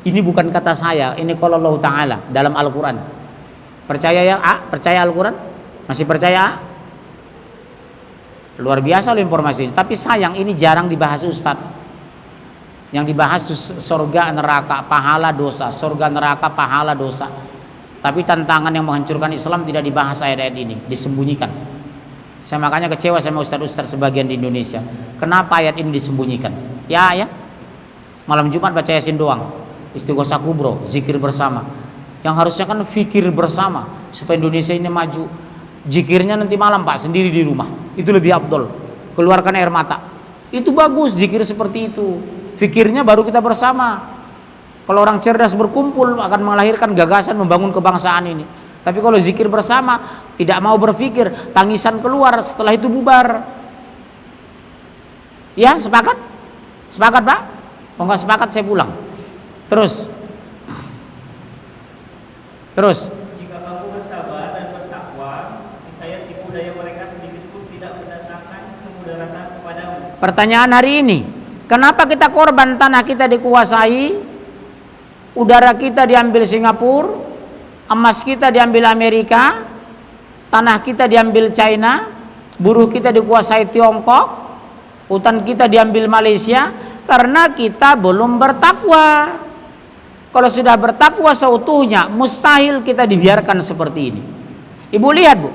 Ini bukan kata saya, ini qala Allah Ta'ala dalam Al-Quran. Percaya ya, percaya Al-Quran? Masih percaya? Luar biasa loh informasi ini. Tapi sayang, ini jarang dibahas Ustadz. Yang dibahas surga neraka, pahala dosa. Surga neraka, pahala dosa. Tapi tantangan yang menghancurkan Islam tidak dibahas ayat-ayat ini, disembunyikan. Saya makanya kecewa sama ustadz-ustadz sebagian di Indonesia. Kenapa ayat ini disembunyikan? Ya, malam Jumat baca Yasin doang, Istighosah kubro, zikir bersama. Yang harusnya kan fikir bersama supaya Indonesia ini maju. Zikirnya nanti malam, Pak, sendiri di rumah. Itu lebih afdol. Keluarkan air mata. Itu bagus zikir seperti itu. Fikirnya baru kita bersama. Kalau orang cerdas berkumpul akan melahirkan gagasan membangun kebangsaan ini. Tapi kalau zikir bersama, tidak mau berpikir, tangisan keluar, setelah itu bubar. Ya, sepakat? Sepakat, Pak? Kalau nggak sepakat saya pulang. Terus. Jika kamu bersabar dan bertakwa, niscaya tipu daya mereka sedikit pun tidak mendatangkan kemudaratan kepadamu. Pertanyaan hari ini, kenapa kita korban tanah kita dikuasai? Udara kita diambil Singapura, emas kita diambil Amerika, tanah kita diambil China, buruh kita dikuasai Tiongkok, hutan kita diambil Malaysia, karena kita belum bertakwa. Kalau sudah bertakwa seutuhnya, mustahil kita dibiarkan seperti ini. Ibu lihat, Bu,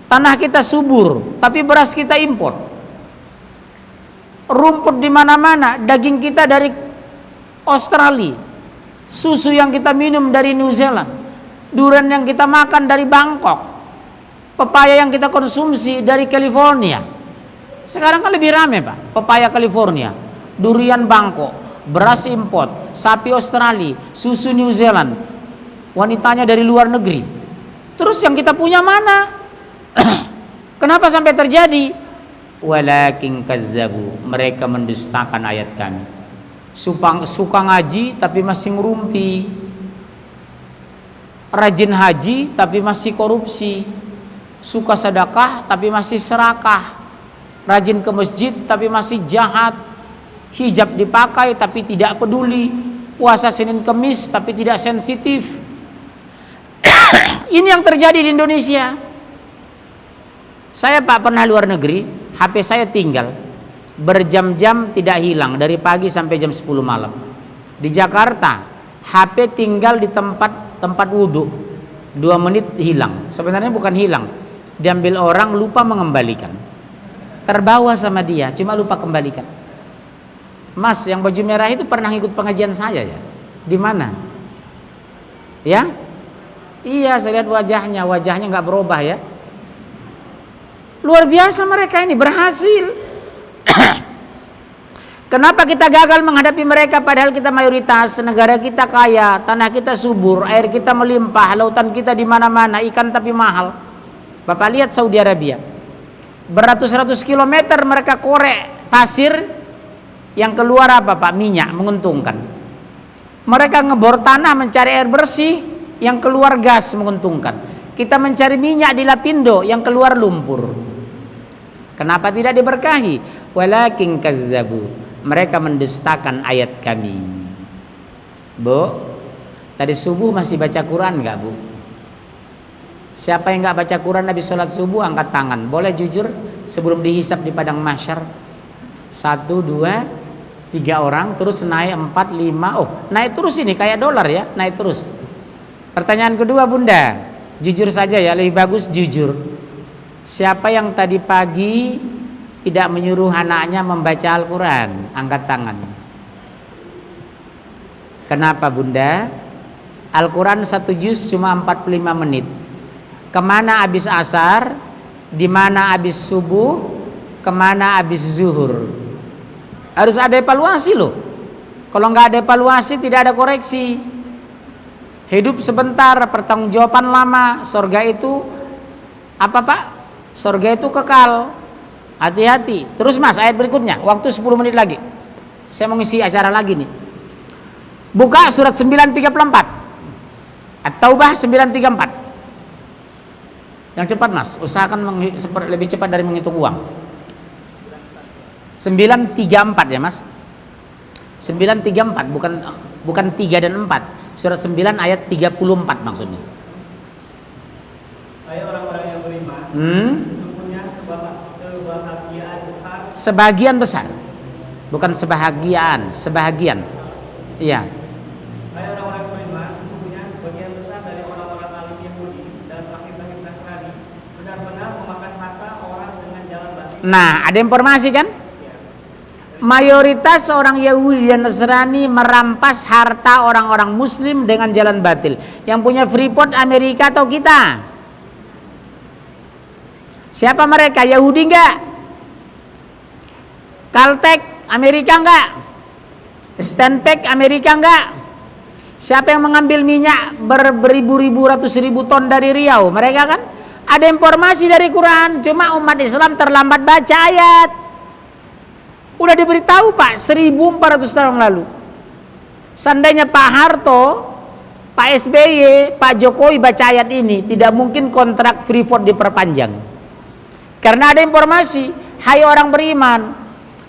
tanah kita subur, tapi beras kita impor. Rumput di mana-mana, daging kita dari Australia. Susu yang kita minum dari New Zealand, durian yang kita makan dari Bangkok, pepaya yang kita konsumsi dari California. Sekarang kan lebih rame, Pak, pepaya California, durian Bangkok, beras import, sapi Australia, susu New Zealand, wanitanya dari luar negeri. Terus yang kita punya mana? Kenapa sampai terjadi? Walakin kazzabu, mereka mendustakan ayat kami. Suka ngaji tapi masih ngerumpi, rajin haji tapi masih korupsi, suka sedekah tapi masih serakah, rajin ke masjid tapi masih jahat, hijab dipakai tapi tidak peduli, puasa Senin Kemis tapi tidak sensitif. Ini yang terjadi di Indonesia. Saya, Pak, pernah luar negeri, HP saya tinggal berjam-jam tidak hilang, dari pagi sampai jam 10 malam. Di Jakarta HP tinggal di tempat wudhu, 2 menit hilang. Sebenarnya bukan hilang, diambil orang, lupa mengembalikan, terbawa sama dia, cuma lupa kembalikan. Mas yang baju merah itu pernah ikut pengajian saya ya? Di mana? Ya? Iya, saya lihat wajahnya nggak berubah ya. Luar biasa mereka ini, berhasil. Kenapa kita gagal menghadapi mereka padahal kita mayoritas, negara kita kaya, tanah kita subur, air kita melimpah, lautan kita di mana-mana, ikan tapi mahal. Bapak lihat Saudi Arabia, beratus-ratus kilometer mereka korek pasir, yang keluar apa, Pak? Minyak, menguntungkan. Mereka ngebor tanah mencari air bersih, yang keluar gas, menguntungkan. Kita mencari minyak di Lapindo, yang keluar lumpur. Kenapa tidak diberkahi? Walakin kazzabu, mereka mendustakan ayat kami. Bu, tadi subuh masih baca Quran nggak, Bu? Siapa yang nggak baca Quran habis sholat subuh angkat tangan. Boleh jujur sebelum dihisap di padang mahsyar. 1, 2, 3 orang, terus naik 4, 5. Oh, naik terus ini kayak dolar ya, naik terus. Pertanyaan kedua Bunda, jujur saja ya, lebih bagus jujur. Siapa yang tadi pagi tidak menyuruh anaknya membaca Al-Quran? Angkat tangan. Kenapa Bunda? Al-Quran 1 juz cuma 45 menit. Kemana habis asar? Dimana habis subuh? Kemana habis zuhur? Harus ada evaluasi loh. Kalau nggak ada evaluasi tidak ada koreksi. Hidup sebentar, pertanggungjawaban lama. Surga itu apa Pak? Surga itu kekal. Hati-hati. Terus Mas, ayat berikutnya. Waktu 10 menit lagi. Saya mau ngisi acara lagi nih. Buka surat 934. At-Taubah 934. Yang cepat Mas, usahakan lebih cepat dari menghitung uang. 934 ya Mas. 934 bukan 3 dan 4. Surat 9 ayat 34 maksudnya. Saya orang-orang yang beriman, sesungguhnya sebahagian besar. Sebagian besar. Bukan sebahagian, sebahagian. Iya. Saya orang-orang yang beriman, sesungguhnya sebagian besar dari orang-orang alim Yahudi dan rahib-rahib Nasrani benar-benar memakan harta orang dengan jalan batil. Nah, ada informasi kan? Mayoritas orang Yahudi dan Nasrani merampas harta orang-orang Muslim dengan jalan batil. Yang punya Freeport Amerika atau kita? Siapa mereka? Yahudi enggak? Caltech Amerika enggak? Stanpek Amerika enggak? Siapa yang mengambil minyak beribu-ribu ratus ribu ton dari Riau? Mereka kan? Ada informasi dari Quran, cuma umat Islam terlambat baca ayat. Udah diberitahu Pak 1400 tahun lalu. Seandainya Pak Harto, Pak SBY, Pak Jokowi baca ayat ini, tidak mungkin kontrak Freeport diperpanjang. Karena ada informasi, hai orang beriman,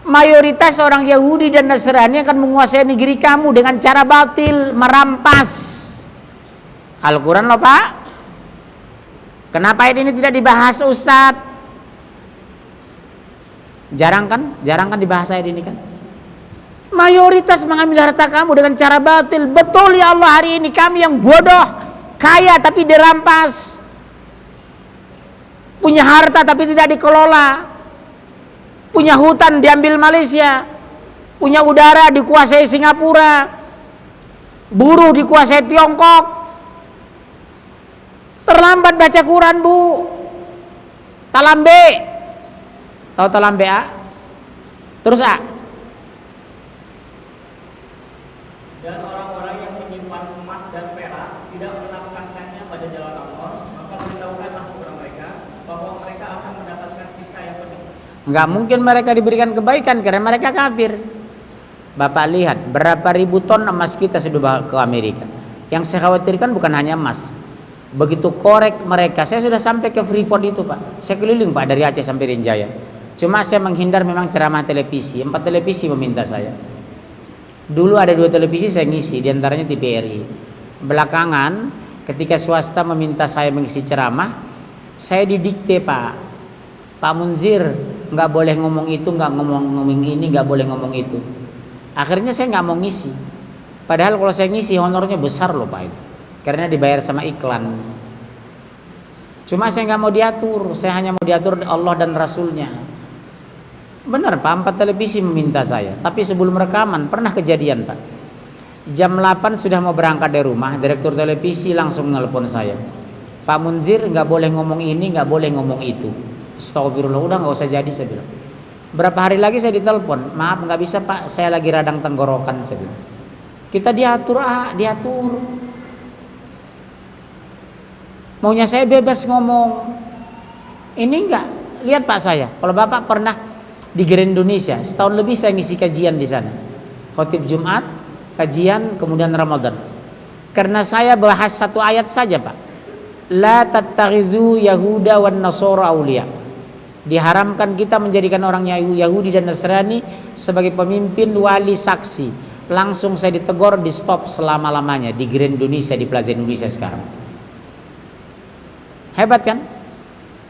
mayoritas orang Yahudi dan Nasrani akan menguasai negeri kamu dengan cara batil, merampas. Al-Quran loh Pak. Kenapa ayat ini tidak dibahas Ustadz? Jarang kan dibahas ayat ini kan. Mayoritas mengambil harta kamu dengan cara batil. Betul ya Allah, hari ini kami yang bodoh, kaya tapi dirampas, punya harta tapi tidak dikelola, punya hutan diambil Malaysia, punya udara dikuasai Singapura, buruh dikuasai Tiongkok. Terlambat baca Quran Bu. Talambe. Tahu talambe A? Terus A. Dan orang-orang yang menyimpan emas dan perak tidak menafkahkannya pada jalan Allah, maka beritahukanlah kepada mereka bahwa mereka akan mendapatkan sisa yang penuh. Enggak mungkin mereka diberikan kebaikan karena mereka kafir. Bapak lihat berapa ribu ton emas kita sudah bawa ke Amerika. Yang saya khawatirkan bukan hanya emas. Begitu korek mereka, saya sudah sampai ke Freeport itu Pak. Saya keliling Pak dari Aceh sampai Rinjaya. Cuma saya menghindar memang ceramah televisi. 4 televisi meminta saya. Dulu ada 2 televisi saya ngisi, diantaranya TVRI. Belakangan ketika swasta meminta saya mengisi ceramah, saya didikte Pak. Pak Munzir nggak boleh ngomong itu, nggak ngomong ini, nggak boleh ngomong itu. Akhirnya saya nggak mau ngisi. Padahal kalau saya ngisi honornya besar loh Pak itu. Karena dibayar sama iklan. Cuma saya nggak mau diatur, saya hanya mau diatur Allah dan Rasulnya. Benar Pak, 4 televisi meminta saya. Tapi sebelum rekaman pernah kejadian Pak. Jam 8 sudah mau berangkat dari rumah, direktur televisi langsung nelpon saya. Pak Munzir nggak boleh ngomong ini, nggak boleh ngomong itu. Astagfirullah, udah nggak usah jadi saya bilang. Berapa hari lagi saya ditelepon, maaf nggak bisa Pak, saya lagi radang tenggorokan saya bilang. Kita diatur diatur. Maunya saya bebas ngomong. Ini enggak. Lihat Pak saya. Kalau Bapak pernah di Grand Indonesia, setahun lebih saya ngisi kajian di sana. Khotib Jumat, kajian, kemudian Ramadan. Karena saya bahas 1 ayat saja Pak. La tattakhizu Yahuda wan Nasara auliya. Diharamkan kita menjadikan orang Yahudi dan Nasrani sebagai pemimpin, wali, saksi. Langsung saya ditegur, di stop selama-lamanya di Grand Indonesia, di Plaza Indonesia sekarang. Hebat kan?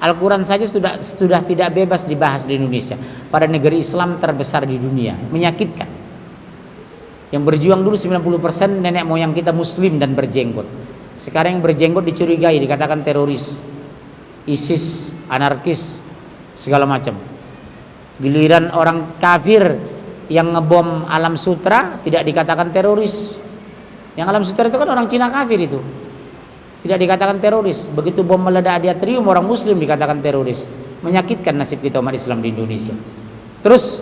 Al-Quran saja sudah tidak bebas dibahas di Indonesia. Pada negeri Islam terbesar di dunia. Menyakitkan. Yang berjuang dulu 90% nenek moyang kita Muslim dan berjenggot. Sekarang yang berjenggot dicurigai, dikatakan teroris, ISIS, anarkis, segala macam. Giliran orang kafir yang ngebom Alam Sutra tidak dikatakan teroris. Yang Alam Sutra itu kan orang Cina kafir itu, tidak dikatakan teroris. Begitu bom meledak di atrium, orang Muslim dikatakan teroris. Menyakitkan nasib kita umat Islam di Indonesia. Terus,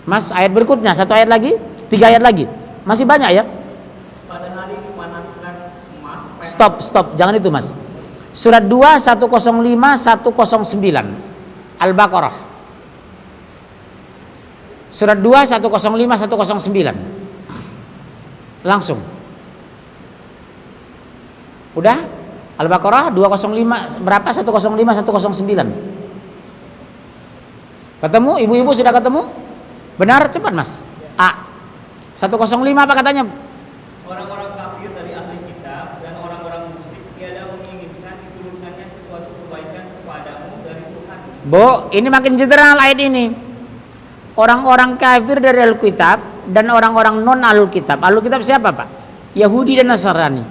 Mas, ayat berikutnya, 1 ayat lagi, 3 ayat lagi, masih banyak ya. Pada hari dipanaskan emas, Stop, jangan itu Mas. Surat 2 105 109 Al-Baqarah. Surat 2 105 109. Langsung. Udah? Al-Baqarah 205 berapa? 105 109. Ketemu? Ibu-ibu sudah ketemu? Benar, cepat Mas. A. 105 apa katanya? orang-orang kafir dari ahli kitab dan orang-orang musyrik tiada menginginkan diturunkannya sesuatu kebaikan kepadamu dari Tuhan. Bu, ini makin general ayat ini. Orang-orang kafir dari ahli kitab dan orang-orang non ahli kitab. Ahli kitab siapa, Pak? Yahudi dan Nasrani.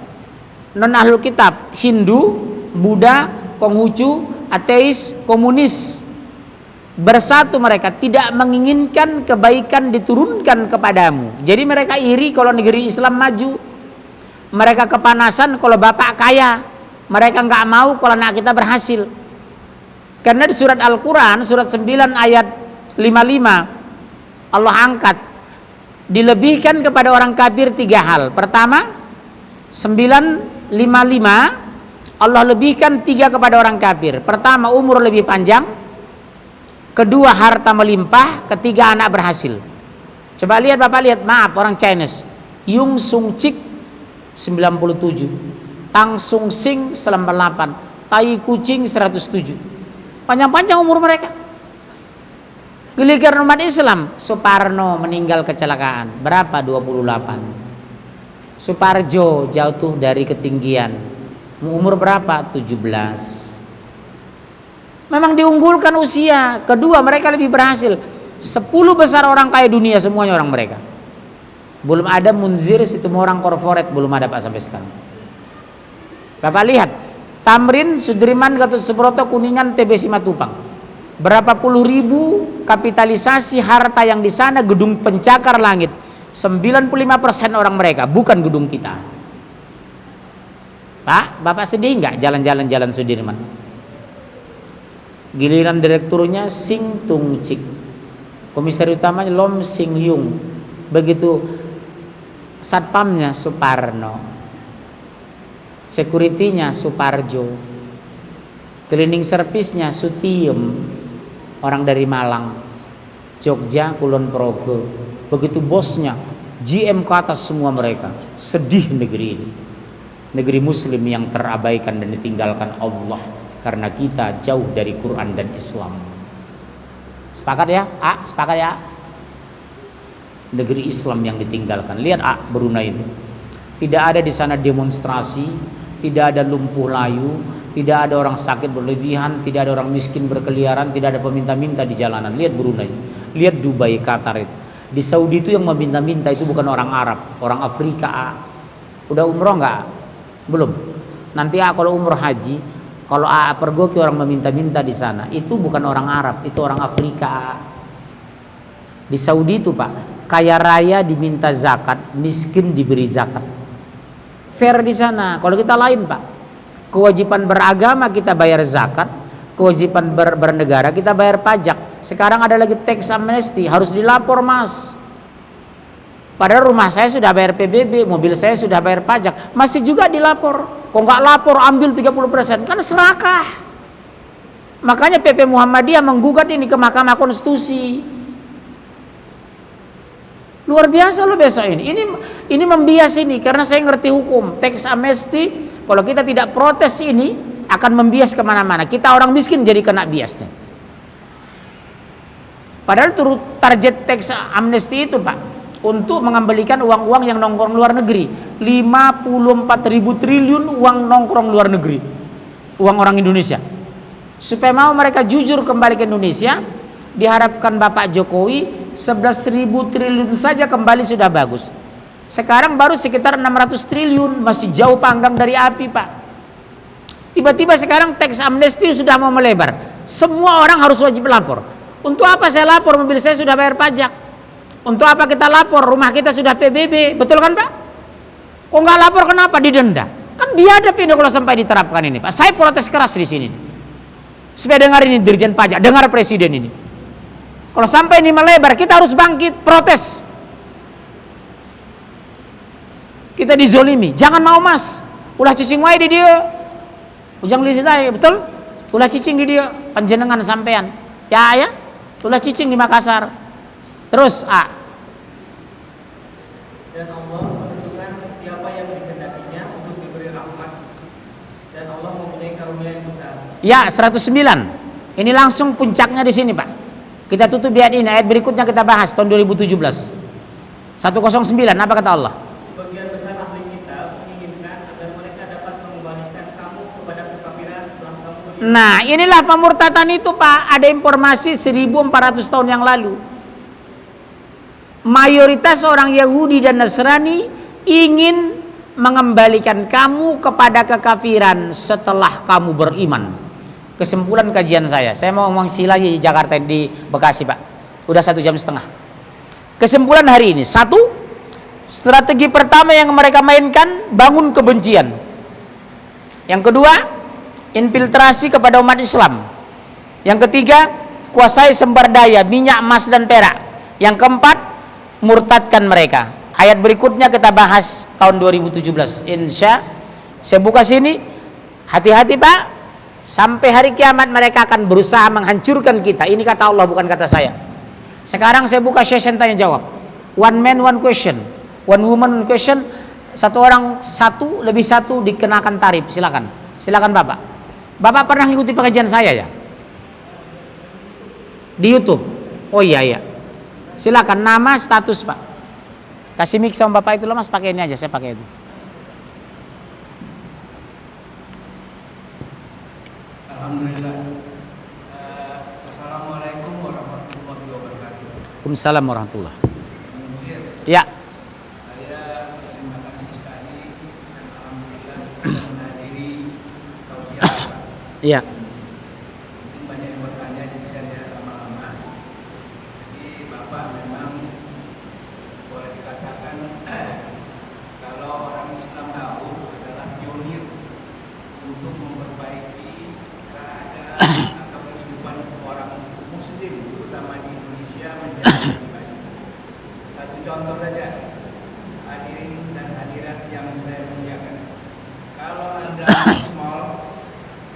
Non ahli kitab Hindu, Buddha, Konghucu, ateis, komunis. Bersatu mereka tidak menginginkan kebaikan diturunkan kepadamu. Jadi mereka iri kalau negeri Islam maju. Mereka kepanasan kalau bapak kaya. Mereka nggak mau kalau anak kita berhasil. Karena di surat Al-Quran surat 9 ayat 55 Allah angkat, dilebihkan kepada orang kafir 3 hal. Pertama, 955 Allah lebihkan 3 kepada orang kafir. Pertama, umur lebih panjang. Kedua, harta melimpah. Ketiga, anak berhasil. Coba lihat, Bapak lihat, maaf, orang Chinese. Yung Sung Cik 97, Tang Sung Sing 98, Tai Kucing 107. Panjang-panjang umur mereka. Giliran umat Islam, Suparno meninggal kecelakaan. Berapa? 28. Suparjo jatuh dari ketinggian. Umur berapa? 17. Memang diunggulkan usia. Kedua, mereka lebih berhasil. 10 besar orang kaya dunia semuanya orang mereka. Belum ada Munzir Situmorang korporat, belum ada Pak sampai sekarang. Bapak lihat, Tamrin, Sudirman, Gatot Subroto, Kuningan, TB Simatupang. Berapa puluh ribu kapitalisasi harta yang di sana, gedung pencakar langit. 95% orang mereka, bukan gedung kita. Pak, Bapak sedih nggak jalan-jalan Sudirman? Giliran direkturnya Sing Tung Cik, komisaris utamanya Lom Sing Yung, begitu satpamnya Suparno, securitynya Suparjo, cleaning service-nya Sutiem, orang dari Malang, Jogja, Kulon Progo. Begitu bosnya GM ke atas semua mereka. Sedih negeri ini, negeri Muslim yang terabaikan dan ditinggalkan Allah. Karena kita jauh dari Quran dan Islam. Sepakat ya? A, sepakat ya? Negeri Islam yang ditinggalkan. Lihat A, Brunei itu. Tidak ada di sana demonstrasi, tidak ada lumpuh layu, tidak ada orang sakit berlebihan, tidak ada orang miskin berkeliaran, tidak ada peminta-minta di jalanan. Lihat Brunei, lihat Dubai, Qatar itu. Di Saudi itu yang meminta-minta itu bukan orang Arab, orang Afrika. A. Udah umroh nggak? Belum. Nanti A kalau umroh haji, kalau A pergoki orang meminta-minta di sana, itu bukan orang Arab, itu orang Afrika. Di Saudi itu Pak, kaya raya diminta zakat, miskin diberi zakat. Fair di sana. Kalau kita lain Pak, kewajiban beragama kita bayar zakat, kewajiban bernegara kita bayar pajak. Sekarang ada lagi tax amnesty, harus dilapor Mas. Padahal rumah saya sudah bayar PBB, mobil saya sudah bayar pajak, masih juga dilapor. Kok nggak lapor ambil 30%, kan serakah. Makanya PP Muhammadiyah menggugat ini ke Mahkamah Konstitusi. Luar biasa loh besok ini. Ini membias ini karena saya ngerti hukum. Tax amnesty, kalau kita tidak protes ini akan membias kemana-mana. Kita orang miskin jadi kena biasnya. Padahal turut target tax amnesty itu Pak, untuk mengembalikan uang-uang yang nongkrong luar negeri. 54.000 triliun uang nongkrong luar negeri, uang orang Indonesia. Supaya mau mereka jujur kembali ke Indonesia, diharapkan Bapak Jokowi 11.000 triliun saja kembali sudah bagus. Sekarang baru sekitar 600 triliun, masih jauh panggang dari api, Pak. Tiba-tiba sekarang teks amnesti sudah mau melebar. Semua orang harus wajib lapor. Untuk apa saya lapor? Mobil saya sudah bayar pajak. Untuk apa kita lapor? Rumah kita sudah PBB. Betul kan, Pak? Kok nggak lapor kenapa? Didenda. Kan biadab ini kalau sampai diterapkan ini, Pak. Saya protes keras di sini. Supaya dengar ini Dirjen Pajak, dengar Presiden ini. Kalau sampai ini melebar, kita harus bangkit, protes. Kita dizolimi, jangan mau mas. Ulah cicing wae di dia. Ujang lisit aja, betul? Ulah cicing di dia, panjenengan sampean. Ya, ulah cicing di Makassar. Terus Dan Allah menentukan siapa yang dikehendakinya untuk diberi rahmat. Dan Allah mempunyai karunia yang besar. Ya, 109. Ini langsung puncaknya di sini, Pak. Kita tutup di ayat ini. Ayat berikutnya kita bahas tahun 2017. 109, apa kata Allah? Sebagian besar ahli kitab menginginkan agar mereka dapat mengembalikan kamu kepada kekafiran setelah kamu beriman. Nah, inilah pemurtadan itu, Pak. Ada informasi 1400 tahun yang lalu. Mayoritas orang Yahudi dan Nasrani ingin mengembalikan kamu kepada kekafiran setelah kamu beriman. Kesimpulan kajian saya mau ngomong lagi di Jakarta, di Bekasi, Pak. Udah 1,5 jam. Kesimpulan hari ini, satu, strategi pertama yang mereka mainkan, bangun kebencian. Yang kedua, infiltrasi kepada umat Islam. Yang ketiga, kuasai sumber daya minyak, emas, dan perak. Yang keempat, murtadkan mereka. Ayat berikutnya kita bahas tahun 2017. Insya saya buka sini. Hati-hati, Pak. Sampai hari kiamat mereka akan berusaha menghancurkan kita. Ini kata Allah, bukan kata saya. Sekarang saya buka session tanya jawab. One man one question, one woman one question. Satu orang satu, lebih satu dikenakan tarif. Silakan Bapak. Bapak pernah mengikuti pengajian saya ya? Di YouTube. Oh iya. Silakan, nama, status, Pak. Kasih mic sama Bapak itu loh, Mas, pakai ini aja, saya pakai itu. Alhamdulillah. Assalamualaikum warahmatullahi wabarakatuh. Waalaikumsalam warahmatullahi. Ya. Saya terima kasih sekali dan alhamdulillah bisa menghadiri tausiah. Iya. Mungkin banyak yang bertanya jadi saya lama-lama. Jadi Bapak memang boleh dikatakan kalau orang Islam tahu adalah pionir untuk memperbaiki keadaan atau kehidupan orang Muslim, terutama di Indonesia menjadi lebih baik. Satu contoh saja, hadirin dan hadirat yang saya muliakan. Kalau Anda masuk mall,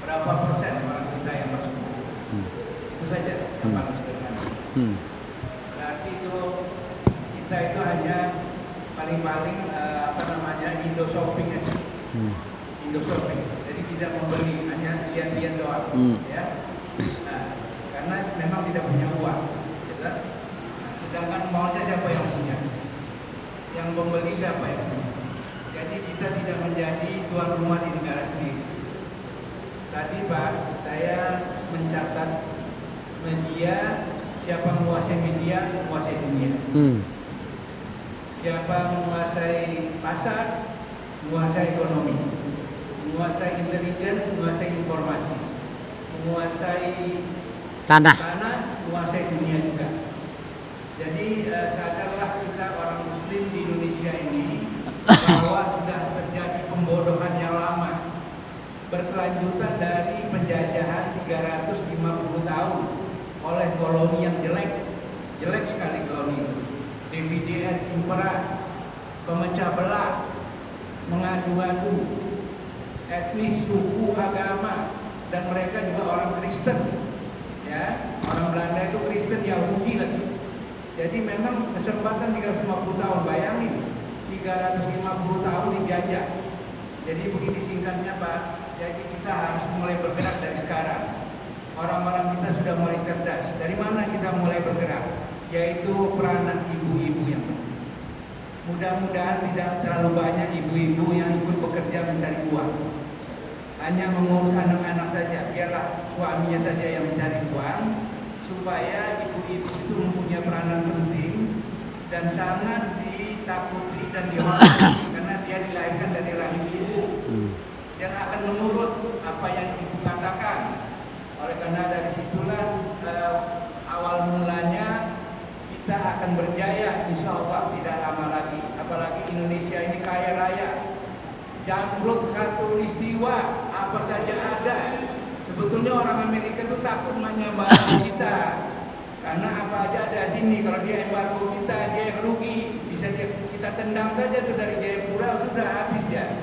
berapa persen orang kita yang masuk mall? Itu saja, gampang sederhana. Berarti itu kita itu hanya paling-paling Indo shopping aja. Indo shopping. Jadi tidak membeli, hanya lihat-lihat doang. Ya. Nah, karena memang tidak punya uang. Ya. Nah, sedangkan mallnya siapa yang punya? Yang membeli siapa yang punya? Jadi kita tidak menjadi tuan rumah di negara sendiri. Tadi Pak, saya mencatat media, siapa menguasai media, menguasai dunia. Siapa menguasai pasar, menguasai ekonomi, menguasai intelijen, menguasai informasi, menguasai tanah, menguasai dunia juga. Jadi sadarlah kita orang Muslim di Indonesia ini bahwa sudah terjadi pembodohan yang lama, berkelanjutan dari penjajahan 350 tahun oleh koloni yang jelek sekali koloni itu. Divide et impera, pemecah belah, mengadu-adu, etnis, suku, agama, dan mereka juga orang Kristen, ya, orang Belanda itu Kristen, Yahudi lagi. Jadi memang kesempatan 350 tahun, bayangin, 350 tahun dijajah. Jadi begini singkatnya Pak, jadi kita harus mulai bergerak dari sekarang. Orang-orang kita sudah mulai cerdas. Dari mana kita mulai bergerak? Yaitu peranan ibu-ibu yang penting. Mudah-mudahan tidak terlalu banyak ibu-ibu yang ikut bekerja mencari uang. Hanya mengurus anak-anak saja, biarlah suaminya saja yang mencari uang, supaya ibu-ibu itu mempunyai peranan penting dan sangat ditakuti dan dihormati karena dia dilahirkan dari rahim ibu dan akan menurut apa yang ibu katakan. Oleh karena dari situlah awal mulanya kita akan berjaya, insya Allah tidak lama lagi. Apalagi Indonesia ini kaya raya, jamrut khatulistiwa, apa saja ada. Sebetulnya orang Amerika itu takut menyembah kita karena apa aja ada sini. Kalau dia embargo kita, dia yang rugi. Bisa kita tendang saja tuh dari Jayapura, sudah habis ya.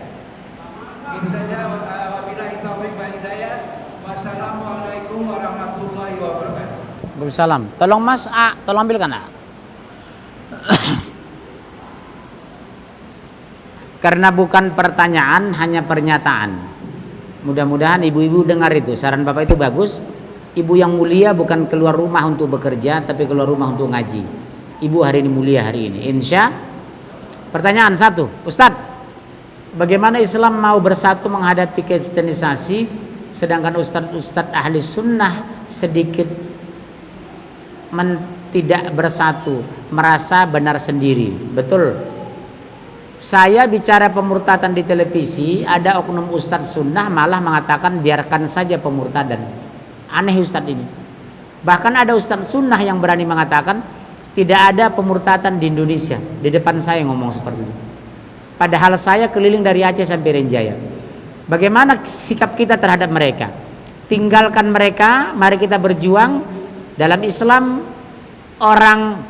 Itu saja. Wabillahi taufiq bagi saya. Wassalamualaikum warahmatullahi wabarakatuh. Waalaikumsalam. Tolong Mas A, tolong ambilkan A. Karena bukan pertanyaan, hanya pernyataan. Mudah-mudahan ibu-ibu dengar itu. Saran Bapak itu bagus. Ibu yang mulia bukan keluar rumah untuk bekerja, tapi keluar rumah untuk ngaji. Ibu hari ini mulia hari ini. Insya. Pertanyaan 1, Ustadz, bagaimana Islam mau bersatu menghadapi kristenisasi, sedangkan ustadz-ustadz ahli sunnah sedikit tidak bersatu, merasa benar sendiri. Betul. Saya bicara pemurtadan di televisi, ada oknum ustadz sunnah malah mengatakan biarkan saja pemurtadan. Aneh ustadz ini. Bahkan ada ustadz sunnah yang berani mengatakan tidak ada pemurtadan di Indonesia. Di depan saya ngomong seperti itu. Padahal saya keliling dari Aceh sampai Renjaya. Bagaimana sikap kita terhadap mereka? Tinggalkan mereka, mari kita berjuang. Dalam Islam, orang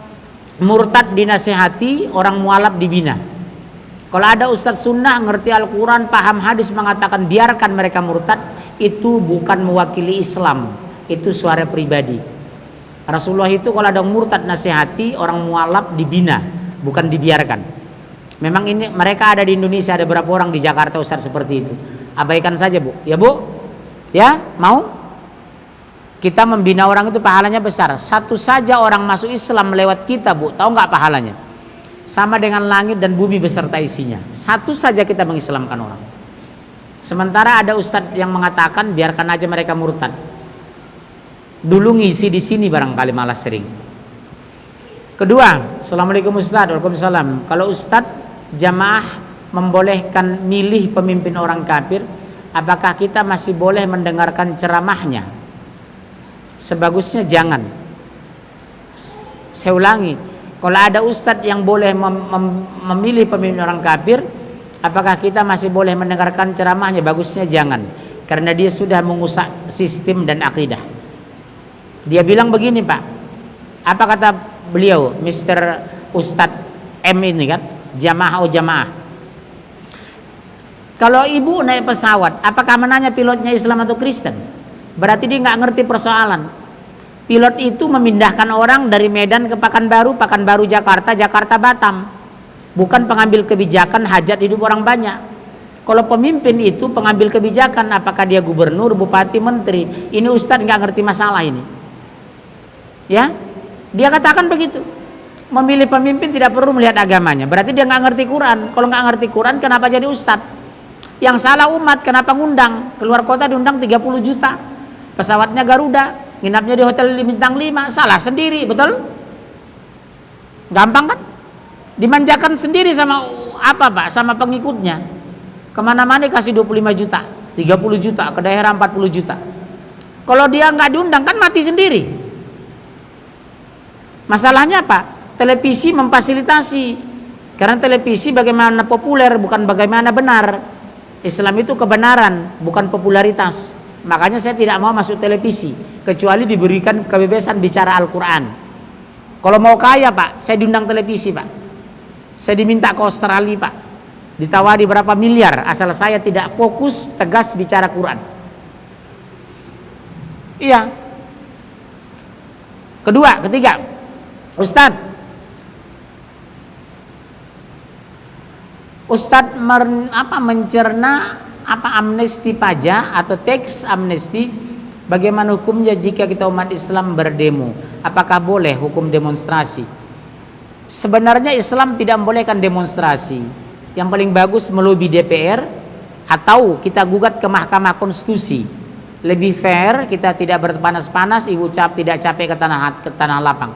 murtad dinasihati, orang mualaf dibina. Kalau ada ustadz sunnah ngerti Al-Quran, paham hadis mengatakan biarkan mereka murtad, itu bukan mewakili Islam, itu suara pribadi. Rasulullah itu kalau ada murtad nasihati, orang mualaf dibina, bukan dibiarkan. Memang ini mereka ada di Indonesia, ada berapa orang di Jakarta ustadz seperti itu. Abaikan saja Bu, ya Bu, ya mau? Kita membina orang itu pahalanya besar. Satu saja orang masuk Islam lewat kita Bu, tahu nggak pahalanya? Sama dengan langit dan bumi beserta isinya. Satu saja kita mengislamkan orang. Sementara ada ustadz yang mengatakan biarkan aja mereka murtad. Dulu ngisi di sini barangkali malah sering. Kedua, Assalamualaikum Ustadz. Waalaikumsalam. Kalau ustadz jamaah membolehkan milih pemimpin orang kafir, apakah kita masih boleh mendengarkan ceramahnya? Sebagusnya jangan. Saya ulangi. Kalau ada ustadz yang boleh memilih pemimpin orang kafir, apakah kita masih boleh mendengarkan ceramahnya? Bagusnya jangan, karena dia sudah mengusak sistem dan akidah. Dia bilang begini Pak, apa kata beliau, Mr. Ustadz M ini kan, jamaah jamaah. Kalau ibu naik pesawat, apakah menanya pilotnya Islam atau Kristen? Berarti dia nggak ngerti persoalan. Pilot itu memindahkan orang dari Medan ke Pekanbaru Jakarta, Jakarta Batam. Bukan pengambil kebijakan hajat hidup orang banyak. Kalau pemimpin itu pengambil kebijakan, apakah dia gubernur, bupati, menteri. Ini ustadz nggak ngerti masalah ini. Ya, dia katakan begitu. Memilih pemimpin tidak perlu melihat agamanya. Berarti dia nggak ngerti Quran. Kalau nggak ngerti Quran, kenapa jadi ustadz? Yang salah umat, kenapa ngundang? Keluar kota diundang 30 juta. Pesawatnya Garuda. Nginapnya di hotel bintang 5, salah sendiri, betul? Gampang kan? Dimanjakan sendiri sama apa Pak? Sama pengikutnya. Kemana-mana kasih 25 juta, 30 juta, ke daerah 40 juta. Kalau dia nggak diundang kan mati sendiri. Masalahnya apa? Televisi memfasilitasi. Karena televisi bagaimana populer, bukan bagaimana benar. Islam itu kebenaran, bukan popularitas. Makanya saya tidak mau masuk televisi kecuali diberikan kebebasan bicara Al-Quran. Kalau mau kaya Pak, saya diundang televisi Pak. Saya diminta ke Australia Pak, ditawari berapa miliar asal saya tidak fokus tegas bicara Quran. Iya. Ketiga, Ustadz mencerna amnesti pajak atau teks amnesti, bagaimana hukumnya jika kita umat Islam berdemo? Apakah boleh hukum demonstrasi? Sebenarnya Islam tidak membolehkan demonstrasi. Yang paling bagus melobi DPR atau kita gugat ke Mahkamah Konstitusi. Lebih fair, kita tidak berpanas-panas, ibu tidak capek ke tanah lapang.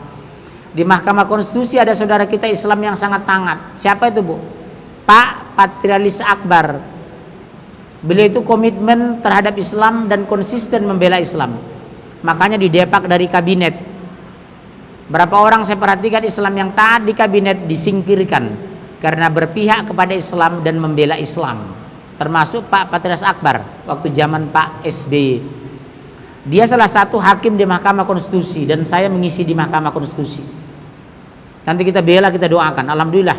Di Mahkamah Konstitusi ada saudara kita Islam yang sangat hangat. Siapa itu, Bu? Pak Patrialis Akbar. Beliau itu komitmen terhadap Islam dan konsisten membela Islam. Makanya didepak dari kabinet. Berapa orang saya perhatikan Islam yang taat di kabinet disingkirkan karena berpihak kepada Islam dan membela Islam. Termasuk Pak Patrialis Akbar waktu zaman Pak SBY. Dia salah satu hakim di Mahkamah Konstitusi dan saya mengisi di Mahkamah Konstitusi. Nanti kita bela, kita doakan. Alhamdulillah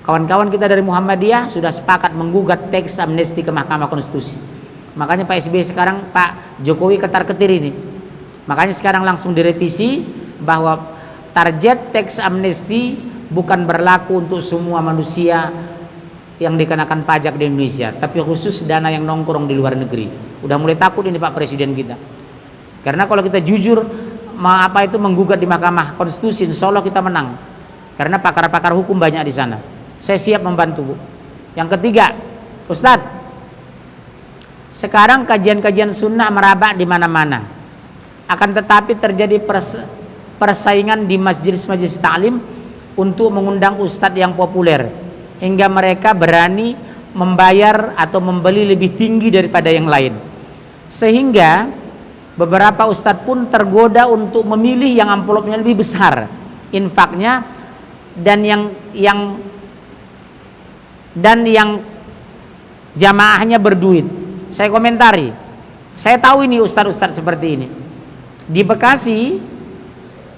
kawan-kawan kita dari Muhammadiyah sudah sepakat menggugat teks amnesti ke Mahkamah Konstitusi. Makanya Pak SBY sekarang Pak Jokowi ketar-ketir ini. Makanya sekarang langsung direvisi bahwa target teks amnesti bukan berlaku untuk semua manusia yang dikenakan pajak di Indonesia, tapi khusus dana yang nongkrong di luar negeri. Udah mulai takut ini Pak Presiden kita. Karena kalau kita jujur menggugat di Mahkamah Konstitusi, insya Allah kita menang. Karena pakar-pakar hukum banyak di sana. Saya siap membantu, Bu. Yang ketiga, Ustadz, sekarang kajian-kajian sunnah merabak di mana-mana. Akan tetapi terjadi persaingan di majelis-majelis taklim untuk mengundang ustadz yang populer, hingga mereka berani membayar atau membeli lebih tinggi daripada yang lain. Sehingga beberapa ustadz pun tergoda untuk memilih yang amplopnya lebih besar infaknya dan yang jamaahnya berduit. Saya komentari, saya tahu ini ustadz-ustadz seperti ini. Di Bekasi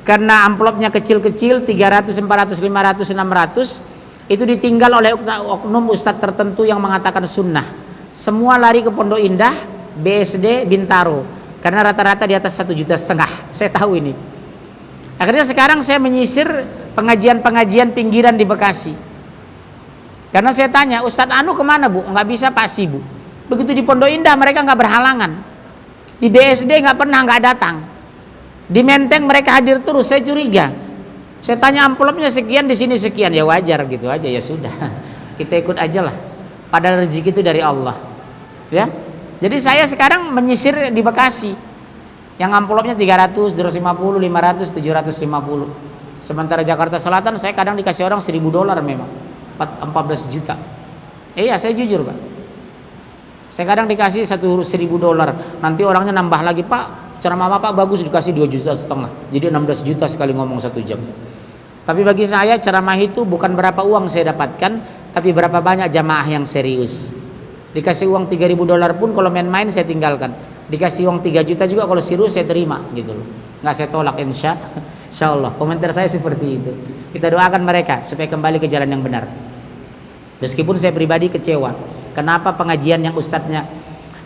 karena amplopnya kecil-kecil 300, 400, 500, 600 itu ditinggal oleh oknum ustadz tertentu yang mengatakan sunnah. Semua lari ke Pondok Indah, BSD, Bintaro karena rata-rata di atas 1,5 juta. Saya tahu ini. Akhirnya sekarang saya menyisir pengajian-pengajian pinggiran di Bekasi. Karena saya tanya, Ustadz Anu kemana, Bu? Nggak bisa pasti, Bu. Begitu di Pondok Indah mereka nggak berhalangan. Di BSD nggak pernah nggak datang. Di Menteng mereka hadir terus. Saya curiga. Saya tanya amplopnya sekian, di sini sekian, ya wajar gitu aja, ya sudah. Kita ikut aja lah. Padahal rezeki itu dari Allah. Ya. Jadi saya sekarang menyisir di Bekasi. Yang amplopnya 300, 250, 500, 750. Sementara Jakarta Selatan saya kadang dikasih orang $1.000 memang. 14 juta. Iya, saya jujur, Pak. Saya kadang dikasih $1.000. Nanti orangnya nambah lagi, Pak. Ceramah Bapak bagus, dikasih 2,5 juta. Jadi 16 juta sekali ngomong 1 jam. Tapi bagi saya ceramah itu bukan berapa uang saya dapatkan, tapi berapa banyak jamaah yang serius. Dikasih uang $3.000 pun kalau main-main saya tinggalkan. Dikasih uang 3 juta juga kalau serius saya terima gitu loh. Nggak saya tolak insya Allah. Komentar saya seperti itu. Kita doakan mereka supaya kembali ke jalan yang benar. Meskipun saya pribadi kecewa. Kenapa pengajian yang ustadznya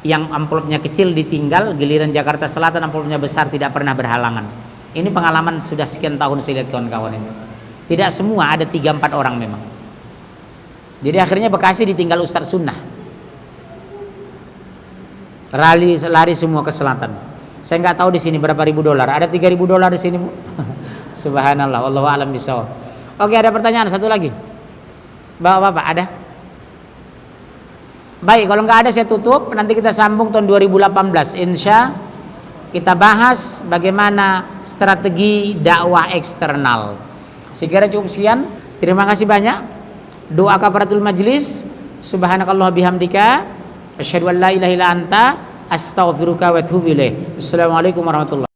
yang amplopnya kecil ditinggal, giliran Jakarta Selatan amplopnya besar tidak pernah berhalangan. Ini pengalaman sudah sekian tahun saya lihat kawan-kawan ini. Tidak semua, ada 3-4 orang memang. Jadi akhirnya Bekasi ditinggal ustadz sunnah. Lari semua ke selatan. Saya nggak tahu di sini berapa $1.000. Ada $3.000 di sini, Bu. Subhanallah, wallahu a'lam bishawab. Oke, ada pertanyaan satu lagi. Bapak-bapak ada? Baik, kalau nggak ada saya tutup. Nanti kita sambung tahun 2018. Insya kita bahas bagaimana strategi dakwah eksternal. Sekira cukup sekian. Terima kasih banyak. Doa kafaratul majlis. Subhanakallah bihamdika. Asyhadu an la ilaha illa anta astaghfiruka wa atubu ilaik. Assalamualaikum warahmatullahi wabarakatuh.